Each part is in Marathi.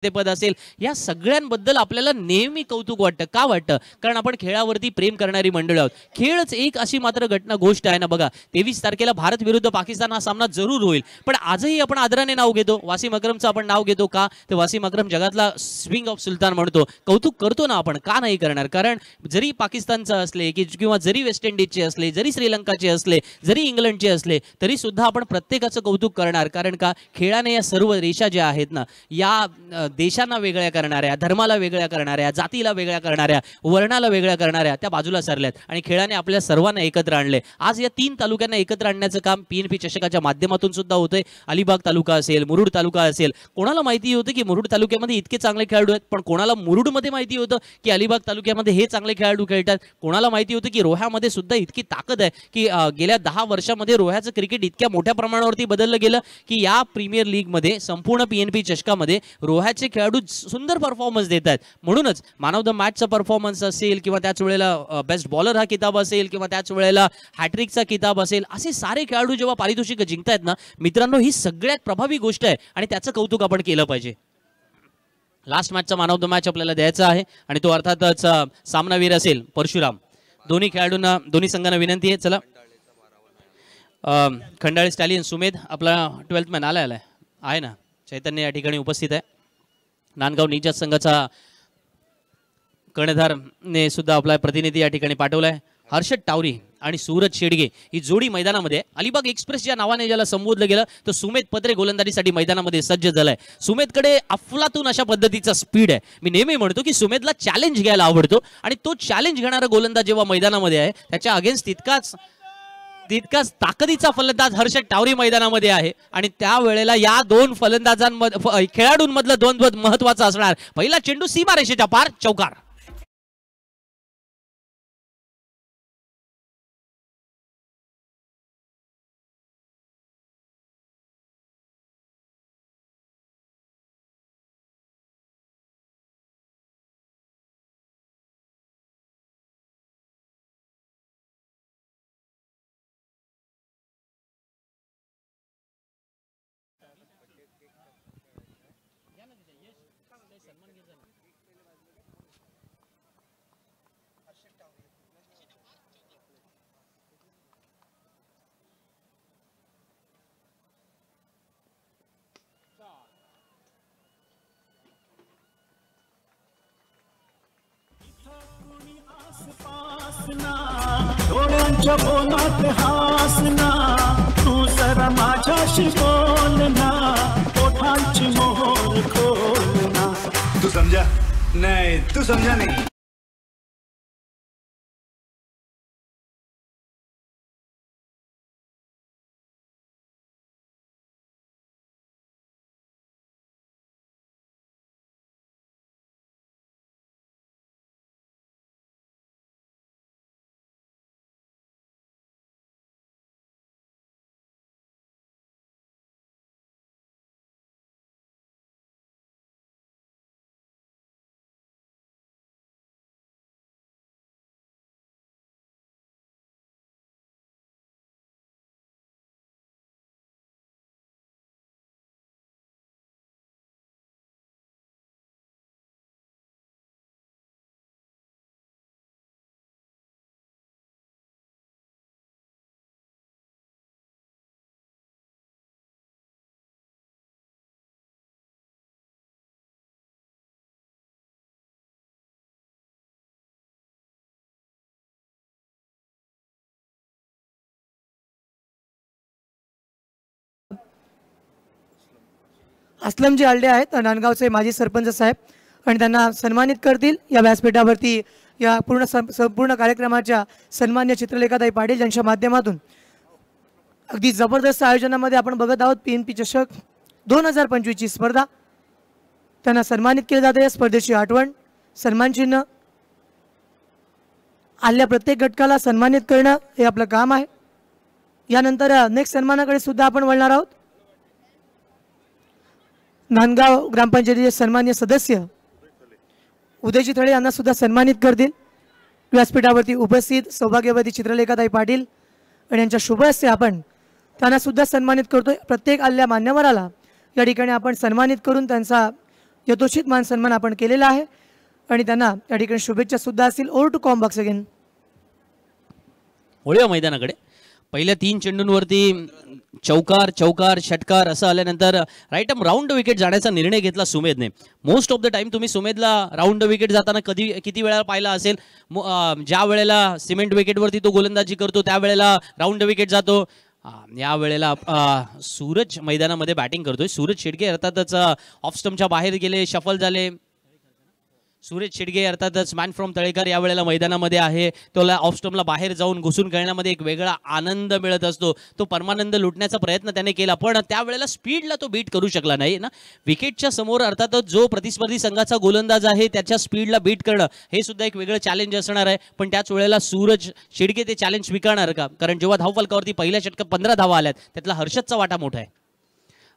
ते पद असेल, या सगळ्यांबद्दल आपल्याला नेहमी कौतुक वाटतं. का वाटतं? कारण आपण खेळावरती प्रेम करणारी मंडळी आहोत. खेळच एक अशी मात्र गोष्ट आहे ना बघा, 23 तारखेला भारत विरुद्ध पाकिस्तान हा सामना जरूर होईल, पण आजही आपण आदराने नाव घेतो. वासिम अक्रमचं आपण नाव घेतो का? तर वासिम अक्रम जगातला स्विंग ऑफ सुलतान म्हणतो. कौतुक करतो ना आपण, का नाही करणार? कारण जरी पाकिस्तानचं असले किंवा जरी वेस्ट इंडिजचे असले, जरी श्रीलंकाचे असले, जरी इंग्लंडचे असले, तरी सुद्धा आपण प्रत्येकाचं कौतुक करणार. कारण का? खेळाने या सर्व रेषा ज्या आहेत ना, या देशांना वेगळ्या करणाऱ्या, धर्माला वेगळ्या करणाऱ्या, जातीला वेगळ्या करणाऱ्या, वर्णाला वेगळ्या करणाऱ्या त्या बाजूला सरल्यात आणि खेळाने आपल्या सर्वांना एकत्र आणले. आज या 3 तालुक्यांना एकत्र आणण्याचं काम PNP चषकाच्या माध्यमातून सुद्धा होतंय. अलिबाग तालुका असेल, मुरुड तालुका असेल. कोणाला माहिती होतं की मुरुड तालुक्यामध्ये इतके चांगले खेळाडू आहेत, पण कोणाला मुरुडमध्ये माहिती होतं की अलिबाग तालुक्यामध्ये हे चांगले खेळाडू खेळतात. कोणाला माहिती होतं की रोह्यामध्ये सुद्धा इतकी ताकद आहे की गेल्या 10 वर्षामध्ये रोह्याचं क्रिकेट इतक्या मोठ्या प्रमाणावरती बदललं गेलं की या प्रीमियर लीगमध्ये संपूर्ण PNP चषकामध्ये रोह्याचे खेळाडू सुंदर परफॉर्मन्स देत आहेत. म्हणूनच मॅन ऑफ द मॅचचा परफॉर्मन्स असेल किंवा त्याच वेळेला बेस्ट बॉलर हा किताब असेल किंवा त्याच वेळेला हॅट्रिकचा किताब असेल, असे सारे खेळाडू जेव्हा पारितोषिक जिंकतायत ना मित्रांनो, ही सगळ्यात प्रभावी गोष्ट आहे आणि त्याचं कौतुक आपण केलं पाहिजे. लास्ट मॅचचा मॅन ऑफ द मॅच आपल्याला द्यायचा आहे आणि तो अर्थातच सामनावीर असेल परशुराम. दोन्ही खेळाडूंना, दोन्ही संघांना विनंती आहे, चला खंडाळे स्टॅलियन सुमेध आपला 12th मॅन आलाय आहे ना, चैतन्य या ठिकाणी उपस्थित आहे. नांदगाव निजात संघाचा कर्णधारने सुद्धा आपला प्रतिनिधी या ठिकाणी पाठवलाय. हर्षद टावरी आणि सूरज शेडगे ही जोडी मैदानामध्ये. अलिबाग एक्सप्रेस या नावाने ज्याला संबोधलं गेलं, तर सुमेध पत्रे गोलंदाजीसाठी मैदानामध्ये सज्ज झालाय. सुमेधकडे अफलातून अशा पद्धतीचा स्पीड आहे. मी नेहमी म्हणतो की सुमेधला चॅलेंज घ्यायला आवडतो आणि तो चॅलेंज घेणारा गोलंदाज जेव्हा मैदानामध्ये आहे त्याच्या अगेन्स्ट तितकाच ताकदीचा फलंदाज हर्षद टावरी मैदानामध्ये आहे आणि त्यावेळेला या 2 फलंदाजांमध्ये खेळाडूंमधलं द्वंद्व महत्वाचं असणार. पहिला चेंडू सीमारेषेच्या पार, चौकार. डोळ्यांच्या कोणात हासना, तू जरा माझ्याशी बोलना, ओठांची मोहर खोलना. तू समझा नहीं, तू समझा नहीं. असलमजी आलडे आहेत, नांदगावचे माजी सरपंच साहेब, आणि त्यांना सन्मानित करतील या व्यासपीठावरती. या संपूर्ण कार्यक्रमाच्या सन्मान्य चित्रलेखाताई पाटील यांच्या माध्यमातून अगदी जबरदस्त आयोजनामध्ये आपण बघत आहोत PNP चषक 2025 ची स्पर्धा. त्यांना सन्मानित केले जाते. या स्पर्धेची आठवण, सन्मान चिन्ह, आल्या प्रत्येक घटकाला सन्मानित करणं हे आपलं काम आहे. यानंतर नेक्स्ट सन्मानाकडे सुद्धा आपण वळणार आहोत. नांदगाव ग्रामपंचायतीचे सन्मान्य सदस्य उदयजी थळे यांना सुद्धा सन्मानित करतील. व्यासपीठावरती उपस्थित सौभाग्यवती चित्रलेखाताई पाटील आणि यांच्या शुभ हस्ते आपण त्यांना सुद्धा सन्मानित करतोय. प्रत्येक आलेल्या मान्यवराला या ठिकाणी आपण सन्मानित करून त्यांचा यथोचित मान सन्मान आपण केलेला आहे आणि त्यांना या ठिकाणी शुभेच्छा सुद्धा असतील. Over to comm box again. वळूया मैदानाकडे. पहिल्या 3 चेंडूंवरती चौकार चौकार षटकार असं आल्यानंतर राईट आर्म राऊंड विकेट जाण्याचा निर्णय घेतला सुमेधने. मोस्ट ऑफ द टाइम तुम्ही सुमेधला राऊंड विकेट जाताना किती वेळा पाहिला असेल. ज्या वेळेला सिमेंट विकेटवरती तो गोलंदाजी करतो त्यावेळेला राऊंड विकेट जातो. या वेळेला सूरज मैदानामध्ये बॅटिंग करतोय. सूरज शेडगे अर्थातच ऑफ स्टंपच्या बाहेर गेले, शफल झाले. सूरज शेडगे अर्थातच मॅन फ्रॉम तळेकर या वेळेला मैदानामध्ये आहे. त्याला ऑफ स्टंपला बाहेर जाऊन घुसून खेळण्यामध्ये एक वेगळा आनंद मिळत असतो. तो परमानंद लुटण्याचा प्रयत्न त्याने केला पण त्यावेळेला स्पीडला तो बीट करू शकला नाही ना. विकेटच्या समोर अर्थातच जो प्रतिस्पर्धी संघाचा गोलंदाज आहे त्याच्या स्पीडला बीट करणं हे सुद्धा एक वेगळं चॅलेंज असणार आहे. पण त्याच वेळेला सूरज शेडगे ते चॅलेंज स्वीकारणार का? कारण जेव्हा धावफलकावरती पहिल्या षटकात 15 धावा आल्यात त्यातला हर्षदचा वाटा मोठा आहे.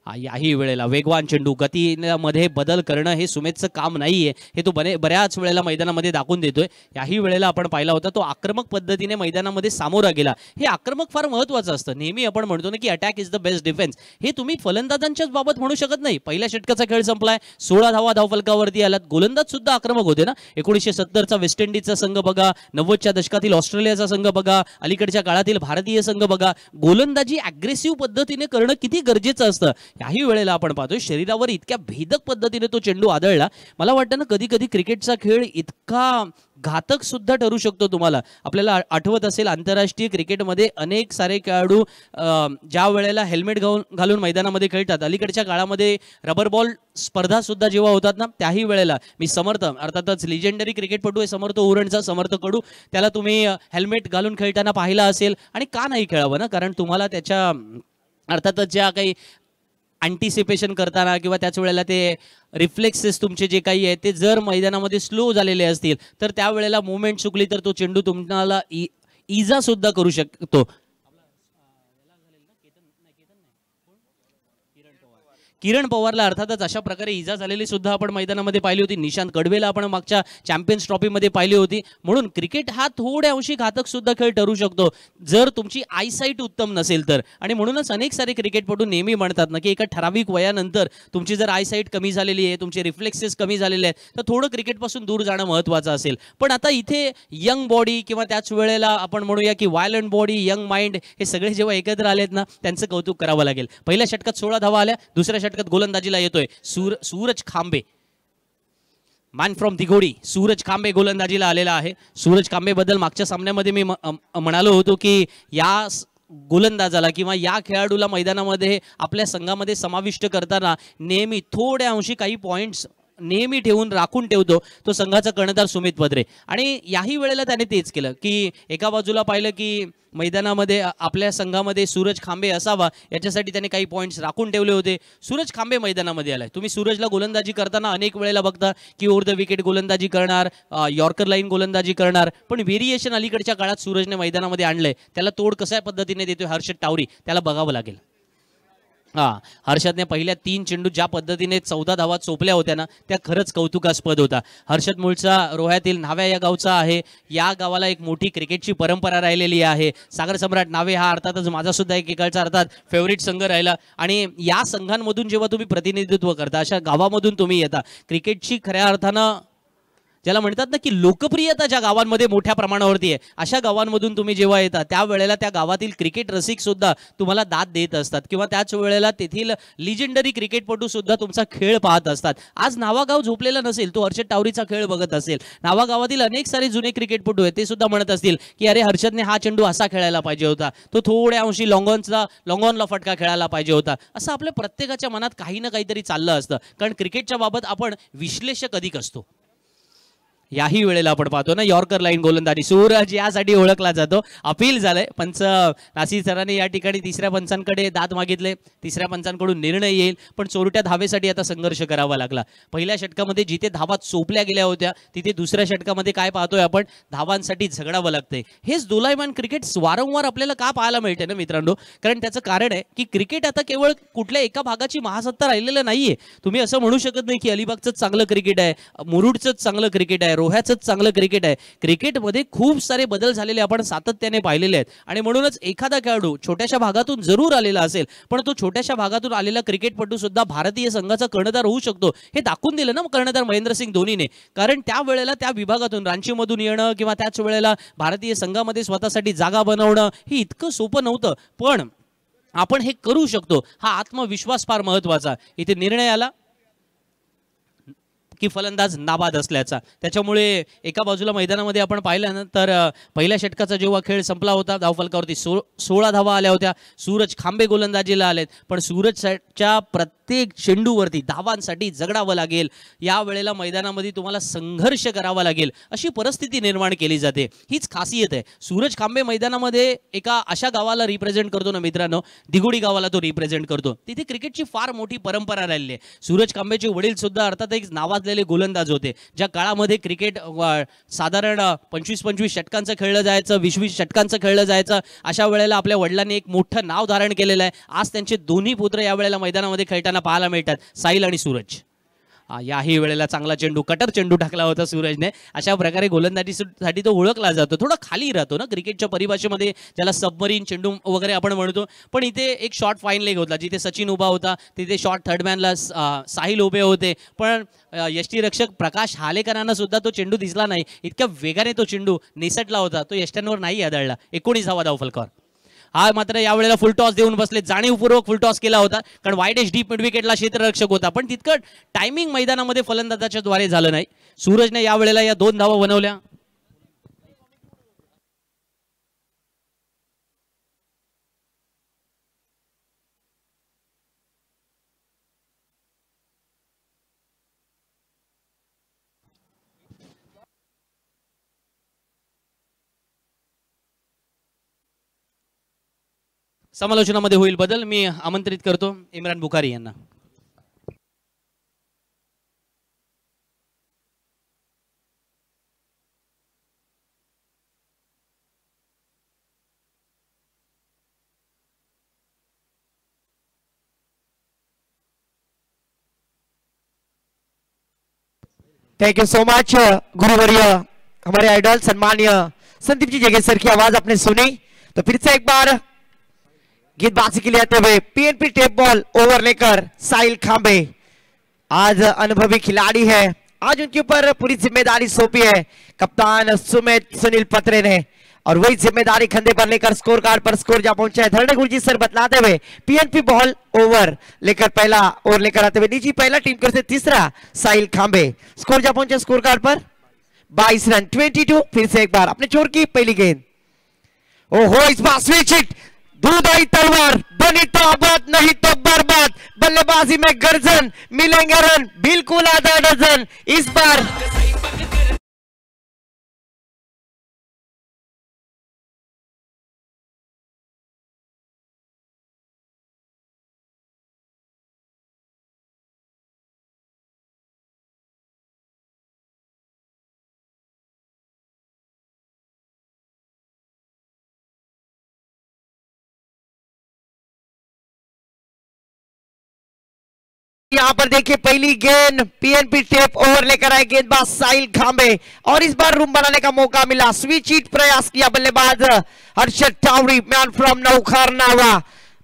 याही वेळेला वेगवान चेंडू गतीमध्ये बदल करणं हे सुमेधचं काम नाहीये हे तो बऱ्याच वेळेला मैदानामध्ये दाखवून देतोय. याही वेळेला आपण पाहिला होता तो आक्रमक पद्धतीने मैदानामध्ये सामोरा गेला. हे आक्रमक फार महत्त्वाचं असतं. नेहमी आपण म्हणतो ना की attack is the best defence. हे तुम्ही फलंदाजांच्याच बाबत म्हणू शकत नाही. पहिल्या षटकाचा खेळ संपलाय, 16 धावा धावफलकावरती आलात. गोलंदाज सुद्धा आक्रमक होते ना. 1970चा वेस्ट इंडिजचा संघ बघा, 90च्या दशकातील ऑस्ट्रेलियाचा संघ बघा, अलीकडच्या काळातील भारतीय संघ बघा. गोलंदाजी अग्रेसिव्ह पद्धतीने करणं किती गरजेचं असतं. याही वेळेला आपण पाहतोय शरीरावर इतक्या भेदक पद्धतीने तो चेंडू आदळला. मला वाटतं ना कधी कधी क्रिकेटचा खेळ इतका घातक सुद्धा ठरू शकतो. तुम्हाला आपल्याला आठवत असेल आंतरराष्ट्रीय क्रिकेटमध्ये अनेक सारे खेळाडू ज्या वेळेला हेल्मेट घालून मैदानामध्ये खेळतात. अलीकडच्या काळामध्ये रबर बॉल स्पर्धा सुद्धा जेव्हा होतात ना त्याही वेळेला मी समर्थ अर्थातच लिजेंडरी क्रिकेटपटू आहे समर्थ उरणचा समर्थ कडू त्याला तुम्ही हेल्मेट घालून खेळताना पाहिला असेल. आणि का नाही खेळावं ना, कारण तुम्हाला त्याच्या अर्थातच ज्या काही अँटिसिपेशन करताना किंवा त्याच वेळेला ते रिफ्लेक्सेस तुमचे जे काही आहे ते जर मैदानामध्ये स्लो झालेले असतील तर त्यावेळेला मुवमेंट चुकली तर तो चेंडू तुम्हाला इजा सुद्धा करू शकतो. किरण पवारला अर्थातच अशा प्रकारे इजा झालेली सुद्धा आपण मैदानामध्ये पाहिली होती. निशांत कडवेला आपण मागच्या चॅम्पियन्स ट्रॉफीमध्ये पाहिली होती. म्हणून क्रिकेट हा थोड्या अंशी घातक सुद्धा खेळ ठरू शकतो जर तुमची आयसाईट उत्तम नसेल तर. आणि म्हणूनच अनेक सारे क्रिकेटपटू नेहमी म्हणतात ना की एका ठराविक वयानंतर तुमची जर आयसाईट कमी झालेली आहे, तुमचे रिफ्लेक्सेस कमी झालेले आहेत तर थोडं क्रिकेटपासून दूर जाणं महत्त्वाचं असेल. पण आता इथे यंग बॉडी किंवा त्याच वेळेला आपण म्हणूया की व्हायलंट बॉडी, यंग माइंड हे सगळे जेव्हा एकत्र आलेत ना त्यांचं कौतुक करावं लागेल. पहिल्या षटकात 16 धावा आल्या, दुसऱ्या षटकात गोलंदाजीला येतोय सूरज खांबे. मॅन फ्रॉम दिघोडी सूरज खांबे गोलंदाजीला आलेला आहे. सूरज खांबे बद्दल मागच्या सामन्यामध्ये मी म्हणालो होतो की या गोलंदाजाला किंवा या खेळाडूला मैदानामध्ये आपल्या संघामध्ये समाविष्ट करताना नेहमी थोड्या अंशी काही पॉइंट्स नेहमी ठेवून राखून ठेवतो तो संघाचा कर्णधार सुमित पद्रे. आणि याही वेळेला त्याने तेच केलं की एका बाजूला पाहिलं की मैदानामध्ये आपल्या संघामध्ये सूरज खांबे असावा याच्यासाठी त्याने काही पॉइंट्स राखून ठेवले होते. सूरज खांबे मैदानामध्ये आलाय. तुम्ही सूरजला गोलंदाजी करताना अनेक वेळेला बघता की ओव्हर द विकेट गोलंदाजी करणार, यॉर्कर लाईन गोलंदाजी करणार. पण व्हेरिएशन अलीकडच्या काळात सूरजने मैदानामध्ये आणलंय. त्याला तोड कशा पद्धतीने देतोय हर्षद टावरी त्याला बघावं लागेल. हर्षदने पहिल्या 3 चेंडू ज्या पद्धतीने 14 धावा चोपल्या होत्या ना त्या खरंच कौतुकास्पद होता. हर्षद मूळचा रोह्यातील नावे या गावचा आहे. या गावाला एक मोठी क्रिकेटची परंपरा राहिलेली आहे. सागर सम्राट नावे हा अर्थातच माझा सुद्धा एक इकडचा अर्थात फेवरेट संघ राहिला. आणि या संघांमधून जेव्हा तुम्ही प्रतिनिधित्व करता अशा गावामधून तुम्ही येता क्रिकेटची खऱ्या अर्थानं ज्याला म्हणतात ना की लोकप्रियता ज्या गावांमध्ये मोठ्या प्रमाणावरती आहे अशा गावांमधून तुम्ही जेव्हा येता त्यावेळेला त्या गावातील क्रिकेट रसिक सुद्धा तुम्हाला दाद देत असतात किंवा त्याच वेळेला तेथील लिजेंडरी क्रिकेटपटू सुद्धा तुमचा खेळ पाहत असतात. आज नावागाव झोपलेला नसेल, तो हर्षद टावरीचा खेळ बघत असेल. नावागावातील अनेक सारे जुने क्रिकेटपटू आहेत ते सुद्धा म्हणत असतील की अरे हर्षदने हा चेंडू असा खेळायला पाहिजे होता, तो थोड्या अंशी लॉंगॉनला फटका खेळायला पाहिजे होता. असं आपल्या प्रत्येकाच्या मनात काही ना काहीतरी चाललं असतं. कारण क्रिकेटच्या बाबत आपण विश्लेषक अधिक असतो. याही वेळेला आपण पाहतो ना यॉर्कर लाईन गोलंदाजी सूरज यासाठी ओळखला जातो. अपील झालंय. पंच नासिर सरांनी या ठिकाणी तिसऱ्या पंचांकडे दाद मागितले. तिसऱ्या पंचांकडून निर्णय येईल. पण चोरट्या धावेसाठी आता संघर्ष करावा लागला. पहिल्या षटकामध्ये जिथे धावा चोपल्या गेल्या होत्या तिथे दुसऱ्या षटकामध्ये काय पाहतोय आपण धावांसाठी झगडावं लागतंय. हेच दोलायमान क्रिकेट वारंवार आपल्याला का पाहायला मिळते ना मित्रांनो. कारण त्याचं कारण आहे की क्रिकेट आता केवळ कुठल्या एका भागाची महासत्ता राहिलेलं नाहीये. तुम्ही असं म्हणू शकत नाही की अलिबागचंच चांगलं क्रिकेट आहे, मुरुडचंच चांगलं क्रिकेट आहे, रोह्याचंच चांगलं क्रिकेट आहे. क्रिकेटमध्ये खूप सारे बदल झालेले आपण सातत्याने पाहिलेले आहेत आणि म्हणूनच एखादा खेळाडू छोट्याशा भागातून जरूर आलेला असेल, पण तो छोट्याशा भागातून आलेला क्रिकेटपटू सुद्धा भारतीय संघाचा कर्णधार होऊ शकतो हे दाखवून दिलं ना कर्णधार महेंद्रसिंग धोनीने. कारण त्या वेळेला त्या विभागातून रांचीमधून येणं किंवा त्याच वेळेला भारतीय संघामध्ये स्वतःसाठी जागा बनवणं हे इतकं सोपं नव्हतं, पण आपण हे करू शकतो हा आत्मविश्वास फार महत्वाचा. इथे निर्णय आला की फलंदाज नाबाद असल्याचा. त्याच्यामुळे एका बाजूला मैदानामध्ये आपण पाहिल्यानंतर पहिल्या षटकाचा जेव्हा खेळ संपला होता धावफलकावरती 16 धावा आल्या होत्या. सूरज खांबे गोलंदाजीला आलेत, पण सूरजच्या प्रत्येक चेंडूवरती धावांसाठी झगडावं लागेल. या वेळेला मैदानामध्ये तुम्हाला संघर्ष करावा लागेल अशी परिस्थिती निर्माण केली जाते. हीच खासियत आहे. सूरज खांबे मैदानामध्ये एका अशा गावाला रिप्रेझेंट करतो ना मित्रांनो, दिघोडी गावाला तो रिप्रेझेंट करतो. तिथे क्रिकेटची फार मोठी परंपरा राहिली आहे. सूरज खांबेचे वडील सुद्धा अर्थात एक नावाजलेले गोलंदाज होते. ज्या काळामध्ये क्रिकेट साधारण 25-25 षटकांचं खेळलं जायचं, 20-20 षटकांचं खेळलं जायचं, अशा वेळेला आपल्या वडिलांनी एक मोठं नाव धारण केलेलं आहे. आज त्यांचे दोन्ही पुत्र या वेळेला मैदानामध्ये खेळताना पाहायला मिळतात, साहिल आणि सूरज. याही वेळेला चांगला चेंडू, कटर चेंडू टाकला होता सूरजने. अशा प्रकारे गोलंदाजीसाठी तो ओळखला जातो. थोडा खाली राहतो ना क्रिकेटच्या परिभाषेमध्ये, ज्याला सबमरीन चेंडू वगैरे आपण म्हणतो. पण इथे एक शॉर्ट फाईन लेग होता, जिथे सचिन उभा होता, तिथे शॉर्ट थर्डमॅनला साहिल उभे होते. पण यष्टीरक्षक प्रकाश हालेकरांना सुद्धा तो चेंडू दिसला नाही. इतक्या वेगाने तो चेंडू निसटला होता, तो यष्ट्यांवर नाही आदळला. 19 धावफलकावर. हा मात्र यावेळेला फुल टॉस देऊन बसले, जाणीवपूर्वक फुल टॉस केला होता, कारण वाईड एज डीप मिड विकेटला क्षेत्ररक्षक होता. पण तितकं टायमिंग मैदानामध्ये फलंदाजाच्या द्वारे झालं नाही. सूरजने यावेळेला या 2 धावा बनवल्या. समालोचनामध्ये होईल बदल. मी आमंत्रित करतो इम्रान बुखारी यांना. थैंक यू सो मच गुरुवर्य, हमारे आइडल सम्मान्य संदीप जी जगह सर की आवाज आपने सुनी. तो फिर से एक बार गेंदबाजी के लिए आते हुए पीएनपी टेप बॉल ओवर लेकर साहिल खांबे. आज अनुभवी खिलाड़ी है, आज उनके ऊपर पूरी जिम्मेदारी सौंपी है कप्तान सुनील पत्रे ने, और वही जिम्मेदारी कंधे पर लेकर स्कोर कार्ड पर स्कोर जा पहुंचा है. धरणे गुरुजी सर बतलाते हुए पीएनपी बॉल ओवर लेकर पहला ओवर लेकर आते हुए नीचे पहला टीम कर से तीसरा साहिल खांबे. स्कोर जा पहुंचे स्कोर कार्ड पर 22 रन 22. फिर से एक बार अपने छोर की पहली गेंद. ओहो, इस बार स्विच हिट, दूध आई तलवार, बनी तो आबाद नहीं तो बर्बाद. बल्लेबाजी में गर्जन, मिलेंगे रन बिल्कुल आधा डजन. इस बार यहाँ पर देखिए पहली गेंद पीएनपी टेप ओवर लेकर आए गेंदबाज साहिल खांबे, और इस बार रूम बनाने का मौका मिला. स्विच हिट प्रयास किया बल्लेबाज हर्षद टावरी, मैन फ्रॉम नौखार नावा.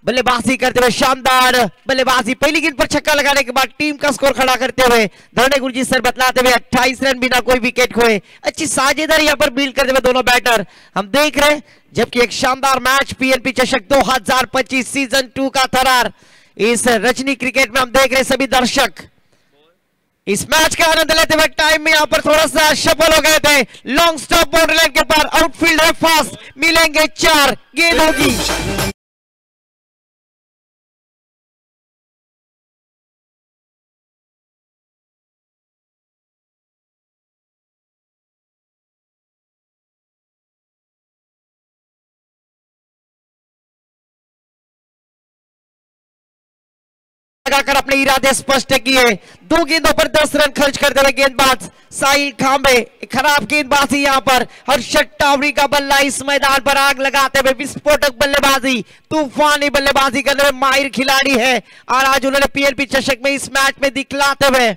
बल्लेबाजी करते हुए शानदार बल्लेबाजी. पहली गेंद पर छक्का लगाने के बाद टीम का स्कोर खड़ा करते हुए धरणे गुरुजी सर बतलाते हुए 28 रन बिना कोई विकेट खोए. अच्छी साझेदारी यहाँ पर बिल्ड करते हुए दोनों बैटर हम देख रहे हैं. जबकि एक शानदार मैच पीएनपी चषक 2025 सीजन 2 का थरार इस रजनी क्रिकेट में हम देख रहे सभी दर्शक इस मैच का आनंद लेते हुए. टाइम में यहाँ पर थोड़ा सा सफल हो गए थे. लॉन्ग स्टॉप बाउंड्री लाइन के पार, आउटफील्ड है फास्ट, मिलेंगे 4 गेंद होगी. लगाकर अपने इरादे स्पष्ट किए. 2 गेंदों पर 10 रन खर्च करते हुए गेंदबाज साहिल खांबे. खराब गेंदबाजी यहां पर हर्षद टावरी का बल्ला इस मैदान पर आग लगाते हुए विस्फोटक बल्लेबाजी, तूफानी बल्लेबाजी करने में माहिर खिलाड़ी है, और आज उन्होंने पीएनपी चषक में इस मैच में दिखलाते हुए.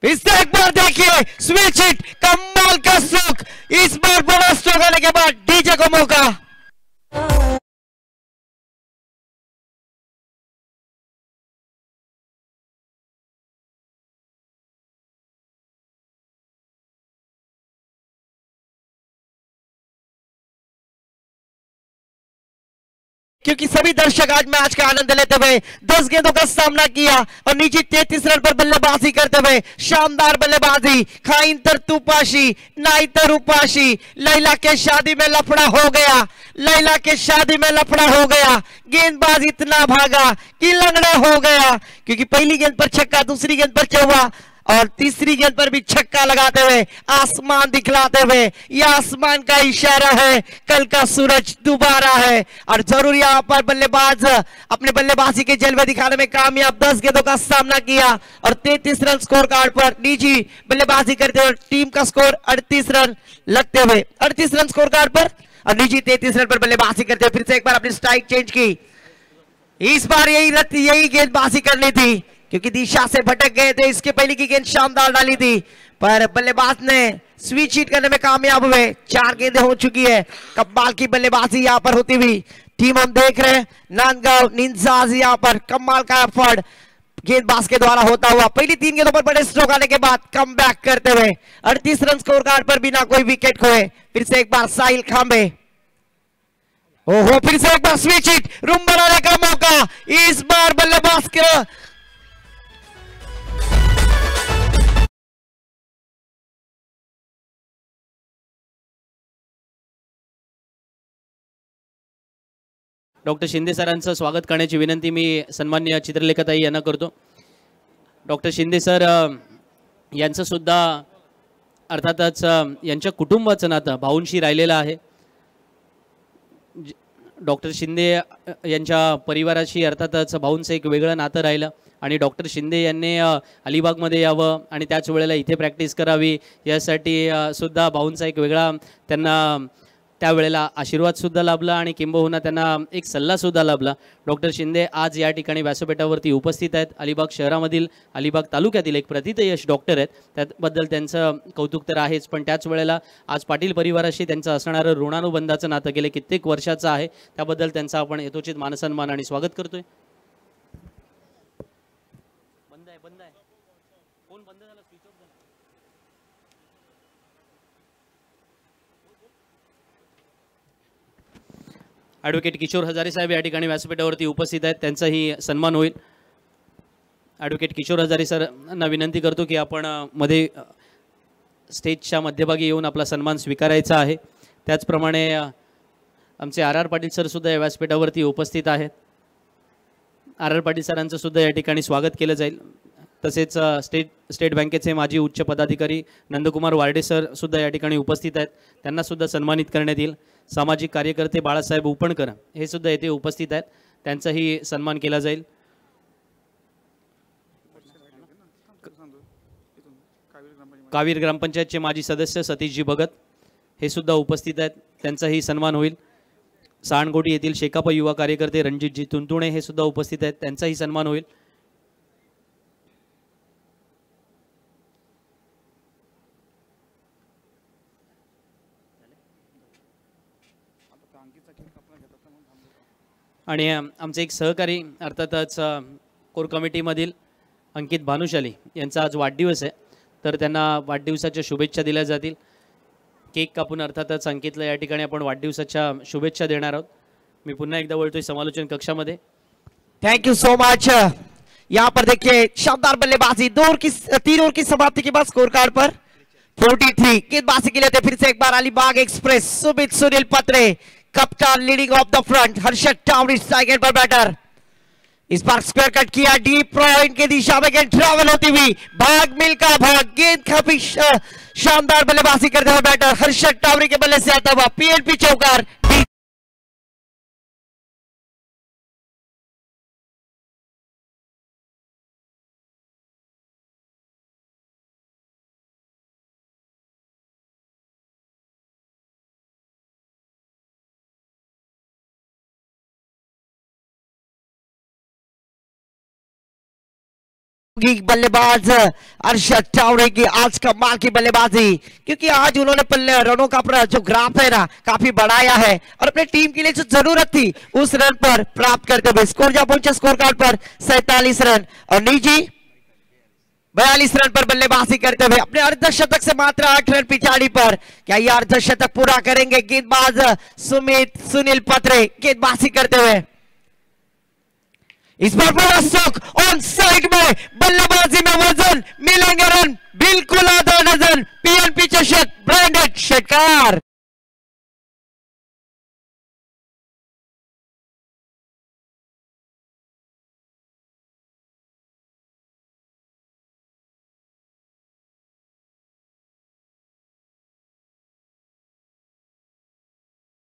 इससे एक बार देखिए हुए स्विच हिट, कमाल का स्ट्रोक, इस बार बड़ा स्ट्रोक आने के बाद डीजे को मौका। क्योंकि सभी दर्शक आज मैच का आनंद लेते हुए 10 गेंदों का सामना किया और नीचे 33 रन पर बल्लेबाजी करते हुए शानदार बल्लेबाजी, खाइन तर तूपाशी नाई तर उपाशी, लैला के शादी में लफड़ा हो गया, लैला के शादी में लफड़ा हो गया, गेंदबाज इतना भागा कि लंगड़ा हो गया, क्योंकि पहली गेंद पर छक्का, दूसरी गेंद पर चौका और तीसरी गेंद पर भी छक्का लगाते हुए आसमान दिखलाते हुए, यह आसमान का इशारा है, कल का सूरज दोबारा है। और जरूर यहां पर बल्लेबाज अपने बल्लेबाजी के जलवे दिखाने में कामयाब, 10 गेंदों का सामना किया और 33 रन स्कोर कार्ड पर निजी बल्लेबाजी करते हुए टीम का स्कोर 38 रन लगते हुए, 38 रन स्कोर कार्ड पर और निजी 33 रन पर बल्लेबाजी करते हुए फिर से एक बार अपनी स्ट्राइक चेंज की। इस बार यही गेंदबाजी करनी थी क्योंकि दिशा से भटक गए थे, इसके पहले की गेंद शानदार डाली थी पर बल्लेबाज ने स्विच हिट करने में कामयाब हुए। 4 गेंदें हो चुकी है, कमाल की बल्लेबाजी यहां पर होती हुई टीम हम देख रहे हैं। नांदगांव निंजाज यहां पर कमाल का एफर्ट गेंदबाज के द्वारा होता हुआ, पहली 3 गेंदों पर बड़े स्ट्रोक आने के बाद कम बैक करते हुए 38 रन स्कोर कार्ड पर बिना कोई विकेट खोए फिर से एक बार साहिल खांबे, ओहो फिर से एक बार स्विच हिट, रूम बनाने का मौका, इस बार बल्लेबाज के डॉक्टर शिंदे सरांचं स्वागत करण्याची विनंती मी सन्मान्य चित्रलेखाताई यांना करतो। डॉक्टर शिंदे सर यांचं सुद्धा अर्थातच यांच्या कुटुंबाचं नातं भाऊंशी राहिलेलं आहे। डॉक्टर शिंदे यांच्या परिवाराशी अर्थातच भाऊंचं एक वेगळं नातं राहिलं आणि डॉक्टर शिंदे यांनी अलिबागमध्ये यावं आणि त्याच वेळेला इथे प्रॅक्टिस करावी यासाठी सुद्धा भाऊंचा एक वेगळा त्यांना त्यावेळेला आशीर्वाद सुद्धा लाभला आणि किंबहुना त्यांना एक सल्ला सुद्धा लाभला। डॉक्टर शिंदे आज या ठिकाणी व्यासपीठावरती उपस्थित आहेत। अलिबाग शहरामधील अलिबाग तालुक्यातील एक प्रतिथयश डॉक्टर आहेत, त्याबद्दल त्यांचं कौतुक तर आहेच, पण त्याच वेळेला आज पाटील परिवाराशी त्यांचं असणारं ऋणानुबंधाचं नातं गेले कित्येक वर्षाचं आहे, त्याबद्दल त्यांचा आपण यथोचित मानसन्मान आणि स्वागत करतोय। बंद आहे फोन बंद झाला, स्विच ऑफ झाला। ॲडव्होकेट किशोर हजारे साहेब या ठिकाणी व्यासपीठावरती उपस्थित आहेत, त्यांचाही सन्मान होईल। ॲडव्होकेट किशोर हजारे सरांना विनंती करतो की आपण मध्ये स्टेजच्या मध्यभागी येऊन आपला सन्मान स्वीकारायचा आहे। त्याचप्रमाणे आमचे आर पाटील सर सुद्धा या व्यासपीठावरती उपस्थित आहेत। आर पाटील सरांचं सुद्धा या ठिकाणी स्वागत केलं जाईल। तसेच स्टेट बँकेचे माजी उच्च पदाधिकारी नंदकुमार वार्डे सर सुद्धा या ठिकाणी उपस्थित आहेत, त्यांना सुद्धा सन्मानित करण्यात येईल। सामाजिक कार्यकर्ते बाळासाहेब उपणकर हे सुद्धा येथे उपस्थित आहेत, त्यांचाही सन्मान केला जाईल। कावीर ग्रामपंचायतचे माजी सदस्य सतीशजी भगत हे सुद्धा उपस्थित आहेत, त्यांचाही सन्मान होईल। साणगोटी येथील शेकाप युवा कार्यकर्ते रणजितजी तुंतुणे हे सुद्धा उपस्थित आहेत, त्यांचाही सन्मान होईल। आणि आमचे एक सहकारी अर्थातच कोर कमिटीमधील अंकित भानुशाली यांचा आज वाढदिवस आहे, तर त्यांना वाढदिवसाच्या शुभेच्छा दिल्या जातील। केक कापून अर्थातच अंकितला या ठिकाणी आपण वाढदिवसाच्या शुभेच्छा देणार आहोत। मी पुन्हा एकदा बोलतोय समालोचन कक्षामध्ये। Thank you so much. यहाँ पर देखिए शानदार बल्लेबाजी, 3 ओवर की समाप्ति के बाद स्कोर कार्ड पर 43 गेंदबाजी के लिए फिर से एक बार अलीबाग एक्सप्रेस सुमित सुनील पत्रे कप्तान leading of the front, Harshad Tawari second पर बैटर, इस बार स्क्वायर कट किया, डीप पॉइंट की दिशा में गेंद ट्रैवल होती हुई भाग मिलका भाग, गेंद काफी शानदार बल्लेबाजी करते हुए बैटर हर्षद टावरी के बल्ले से आता हुआ पीएनपी चौकार। बल्लेबाज अरशद टावरे की आज कमाल की बल्लेबाजी, क्योंकि आज उन्होंने रनों का जो ग्राफ है ना काफी बढ़ाया है और अपने टीम के लिए जो जरूरत थी उस रन पर प्राप्त करते हुए स्कोर जहां पहुंचे स्कोर कार्ड पर 47 रन और निजी 42 रन पर बल्लेबाजी करते हुए अपने अर्धशतक से मात्र 8 रन पिछाड़ी पर। क्या ये अर्धशतक पूरा करेंगे गेंदबाज सुनील पत्रे गेंदबाजी करते हुए। इस बार बड़ा स्ट्रोक ऑन साइड में बल्लेबाजी में वजन मिलेंगे रन बिल्कुल आधा डजन। पीएनपी चषक ब्रांडेड षटकार।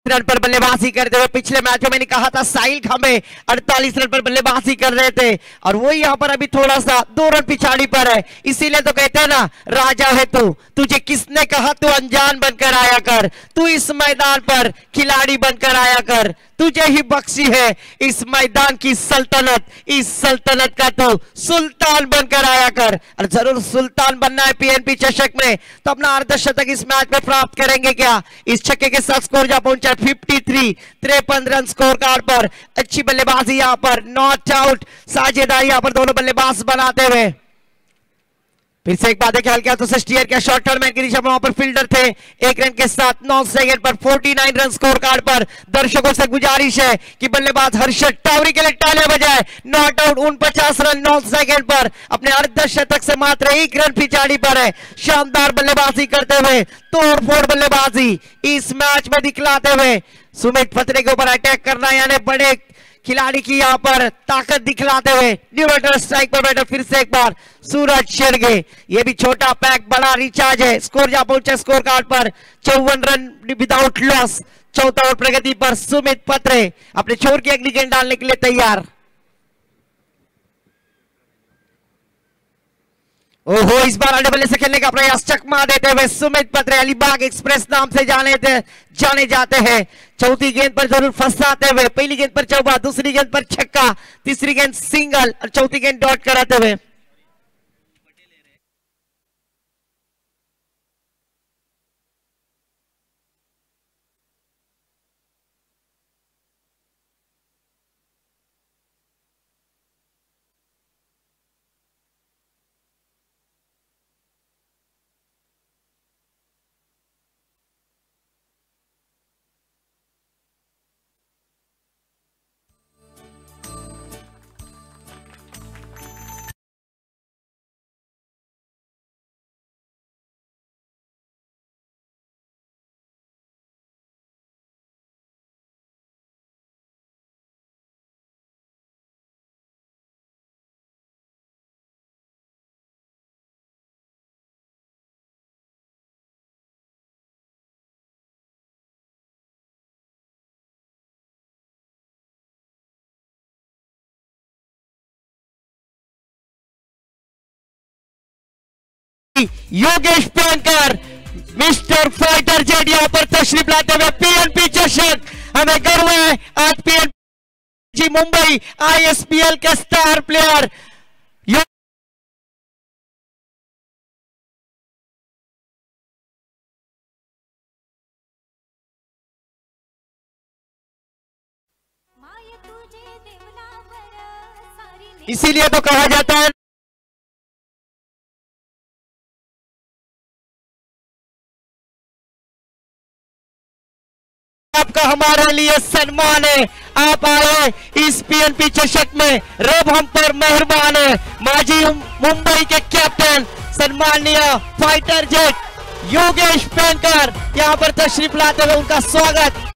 रन पर बल्लेबाजी करते हुए पिछले मैच में मैंने कहा था साहिल खामे 48 रन पर बल्लेबाजी कर रहे थे और वो यहाँ पर अभी थोड़ा सा 2 रन पिछाड़ी पर है। इसीलिए तो कहते हैं ना राजा है तू, तुझे किसने कहा तू अनजान बनकर आया कर, तू इस मैदान पर खिलाड़ी बनकर आया कर, तुझे ही बख्शी है इस मैदान की सल्तनत, इस सल्तनत का तू सुल्तान बनकर आया कर। और जरूर सुल्तान बनना है पीएनपी चषक में तो अपना अर्धशतक इस मैच में प्राप्त करेंगे क्या। इस छक्के के साथ स्कोर जा पहुंचा 53 रन स्कोर कार्ड पर। अच्छी बल्लेबाजी यहां पर, नॉट आउट साझेदारी यहां पर दोनों बल्लेबाज बनाते हुए। फिर से एक बात है कि हल्के हाथों से स्टीयर किया, शॉर्ट टर्न की दिशा में वहां पर फील्डर थे। 1 रन के साथ 9 सेकंड पर 49 रन स्कोर कार्ड पर। दर्शकों से गुजारिश है कि बल्लेबाज हर्षद टावरी के लिए तालियां बजाएं। नॉट आउट 49 रन 9 सेकंड पर अपने अर्धशतक से मात्र 1 रन पिछाड़ी पर है। शानदार बल्लेबाजी करते हुए, तोड़फोड़ बल्लेबाजी इस मैच में दिखलाते हुए सुमित पत्रे के ऊपर अटैक करना यानी बड़े खिलाड़ी की यहां पर ताकत दिखलाते हुए न्यू बैटर स्ट्राइक पर बैटर। फिर से एक बार सूरज शेरगे, ये भी छोटा पैक बड़ा रिचार्ज है। स्कोर जा पहुंचे स्कोर कार्ड पर 54 रन विदाउट लॉस। चौथा ओवर प्रगति पर सुमित पत्रे अपने छोर की अगली गेंद डालने के लिए तैयार। ओहो, इस बार आने बल्ले से खेलने का प्रयास, चकमा देते हुए सुमित पत्रे अलीबाग एक्सप्रेस नाम से जाने जाते हैं। चौथी गेंद पर जरूर फंसाते हुए, पहली गेंद पर चौका, दूसरी गेंद पर छक्का, तीसरी गेंद सिंगल और चौथी गेंद डॉट कराते हुए। योगेश पेनकर मिस्टर फाइटर जेट यहां पर तशरीफ लाते हुए पीएनपी चषक। हमें गर्व है आज पीएनजी मुंबई आईएसपीएल के स्टार प्लेयर इसीलिए तो कहा जाता है आपका हमारे लिए सम्मान है। आप आए इस पीएनपी चषक में, रब हम पर मेहरबान है। माजी मुंबई के कैप्टन सम्मानीय फाइटर जेट योगेश पेनकर यहां पर तशरीफ लाते हुए उनका स्वागत।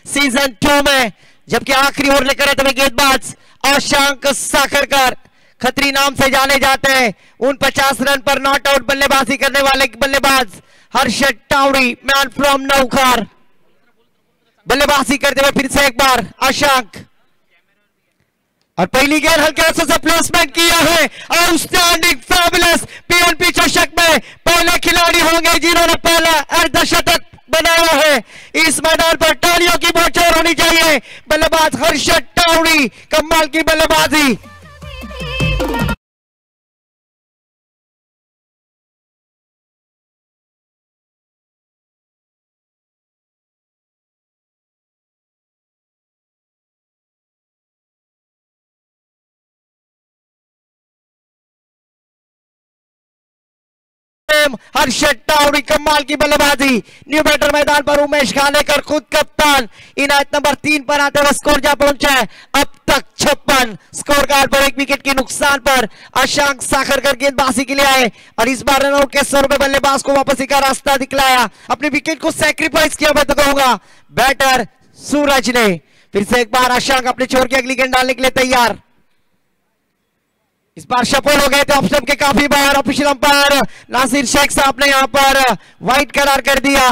सीजन 2 में जबकि आखिरी ओवर लेकर आए थे गेंदबाज अशांक साखरकर, खत्री नाम से जाने जाते हैं। 49 रन पर नॉट आउट बल्लेबाजी करने वाले बल्लेबाज हर्षद टावड़ी, मैन फ्रॉम नौखार, बल्लेबाजी करते हुए फिर से एक बार अशांक, और पहली गेंद हल्के से प्लेसमेंट किया है। आउटस्टैंडिंग फैबुलस, पीएनपी चषक में पहले खिलाड़ी होंगे जिन्होंने पहला अर्धशतक बनाया है। इस मैदान पर तालियों की बौछार होनी चाहिए। बल्लेबाज हर्षद टावड़ी, कमाल की बल्लेबाजी। हर्षद टावड़ी, कमाल की बल्लेबाजी। न्यू बैटर मैदान पर उमेश घानेकर, खुद कप्तान, इनायत नंबर 3 पर आते हुए स्कोर जा पहुंचा है अब तक 56। स्कोर कार्ड पर 1 विकेट के नुकसान पर अशांक साखरकर गेंदबाजी के लिए आए और इस बार रनआउट के स्वर में बल्लेबाज को वापसी का रास्ता दिखलाया। अपनी विकेट को सैक्रिफाइस किया मैं तो कहूंगा बैटर सूरज ने। फिर से एक बार अशांक अपने छोर की अगली गेंद डालने के लिए तैयार। इस बार सफल हो गए थे ऑप्शन के काफी बार। ऑफिशियल अंपायर नासिर शेख साहब ने यहां पर वाइड करार कर दिया।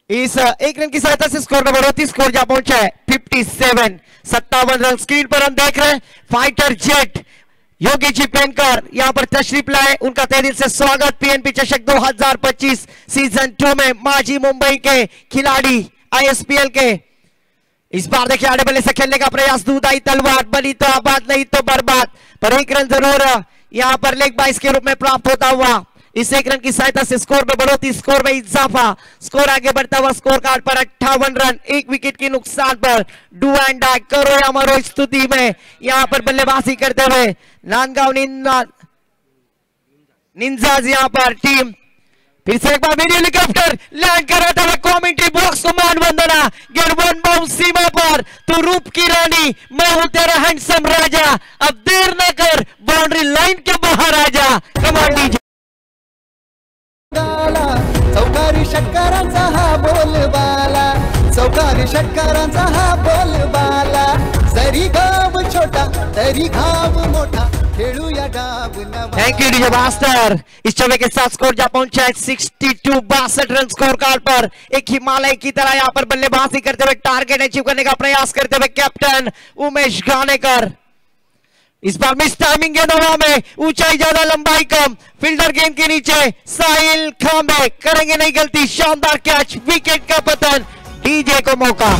इस 1 रन की सहायता से स्कोर में बढ़ोतरी, स्कोर जा पहुंचा है 57। 57 रन स्क्रीन पर हम देख रहे हैं। फाइटर जेट योगी जी पेनकर यहां पर तशरीफ लाए, उनका तहे दिल से स्वागत। पीएनपी चषक 2025 सीजन 2 में माजी मुंबई के खिलाड़ी, आईएसपीएल के। इस बार देखिए आड़े बल्ले से खेलने का प्रयास, दूध आई तलवार, बनी तो आबाद नहीं तो बर्बाद, पर 1 रन जरूर यहां पर लेग बाइस के रूप में प्राप्त होता हुआ। इस 1 रन की सहायता से स्कोर में बढ़ोतरी, स्कोर में इजाफा, स्कोर आगे बढ़ता हुआ। स्कोर कार्ड पर 58 रन, 1 विकेट के नुकसान पर डू एंड डाई, करो या मरो स्थिति में यहां पर बल्लेबाजी करते हुए नांदगांव निंजाज यहां पर टीम। फिर से एक बार वीडियो हेलीकॉप्टर लैंड कर रहा था कमेंट्री बॉक्स को मान वंदना। गेट 1 बाउंस सीमा पर, तू रूप की रानी, मैं हूं तेरा हैंडसम राजा, अब देर न कर बाउंड्री लाइन के बाहर आ जा। कमांडी चौकारी षटकारांचा हा बोलबाला, चौकारी षटकारांचा हा बोलबाला, जरी गाव छोटा तरी घाव मोठा, खेळूया डाब नवा। Thank you DJ master. इस चौके के साथ स्कोर जा पहुंचा है 62, 62 रन स्कोर कार्ड पर। एक हिमालय की तरह यहां पर बल्लेबाजी करते हुए टारगेट अचीव करने का प्रयास करते हुए कैप्टन उमेश घानेकर। इस बार मिस टाइमिंग गेंद हवा में, ऊंचाई ज्यादा लंबाई कम, फील्डर गेंद के नीचे, साहिल खांबे करेंगे नहीं गलती, शानदार कैच, विकेट का पतन, डीजे को मौका।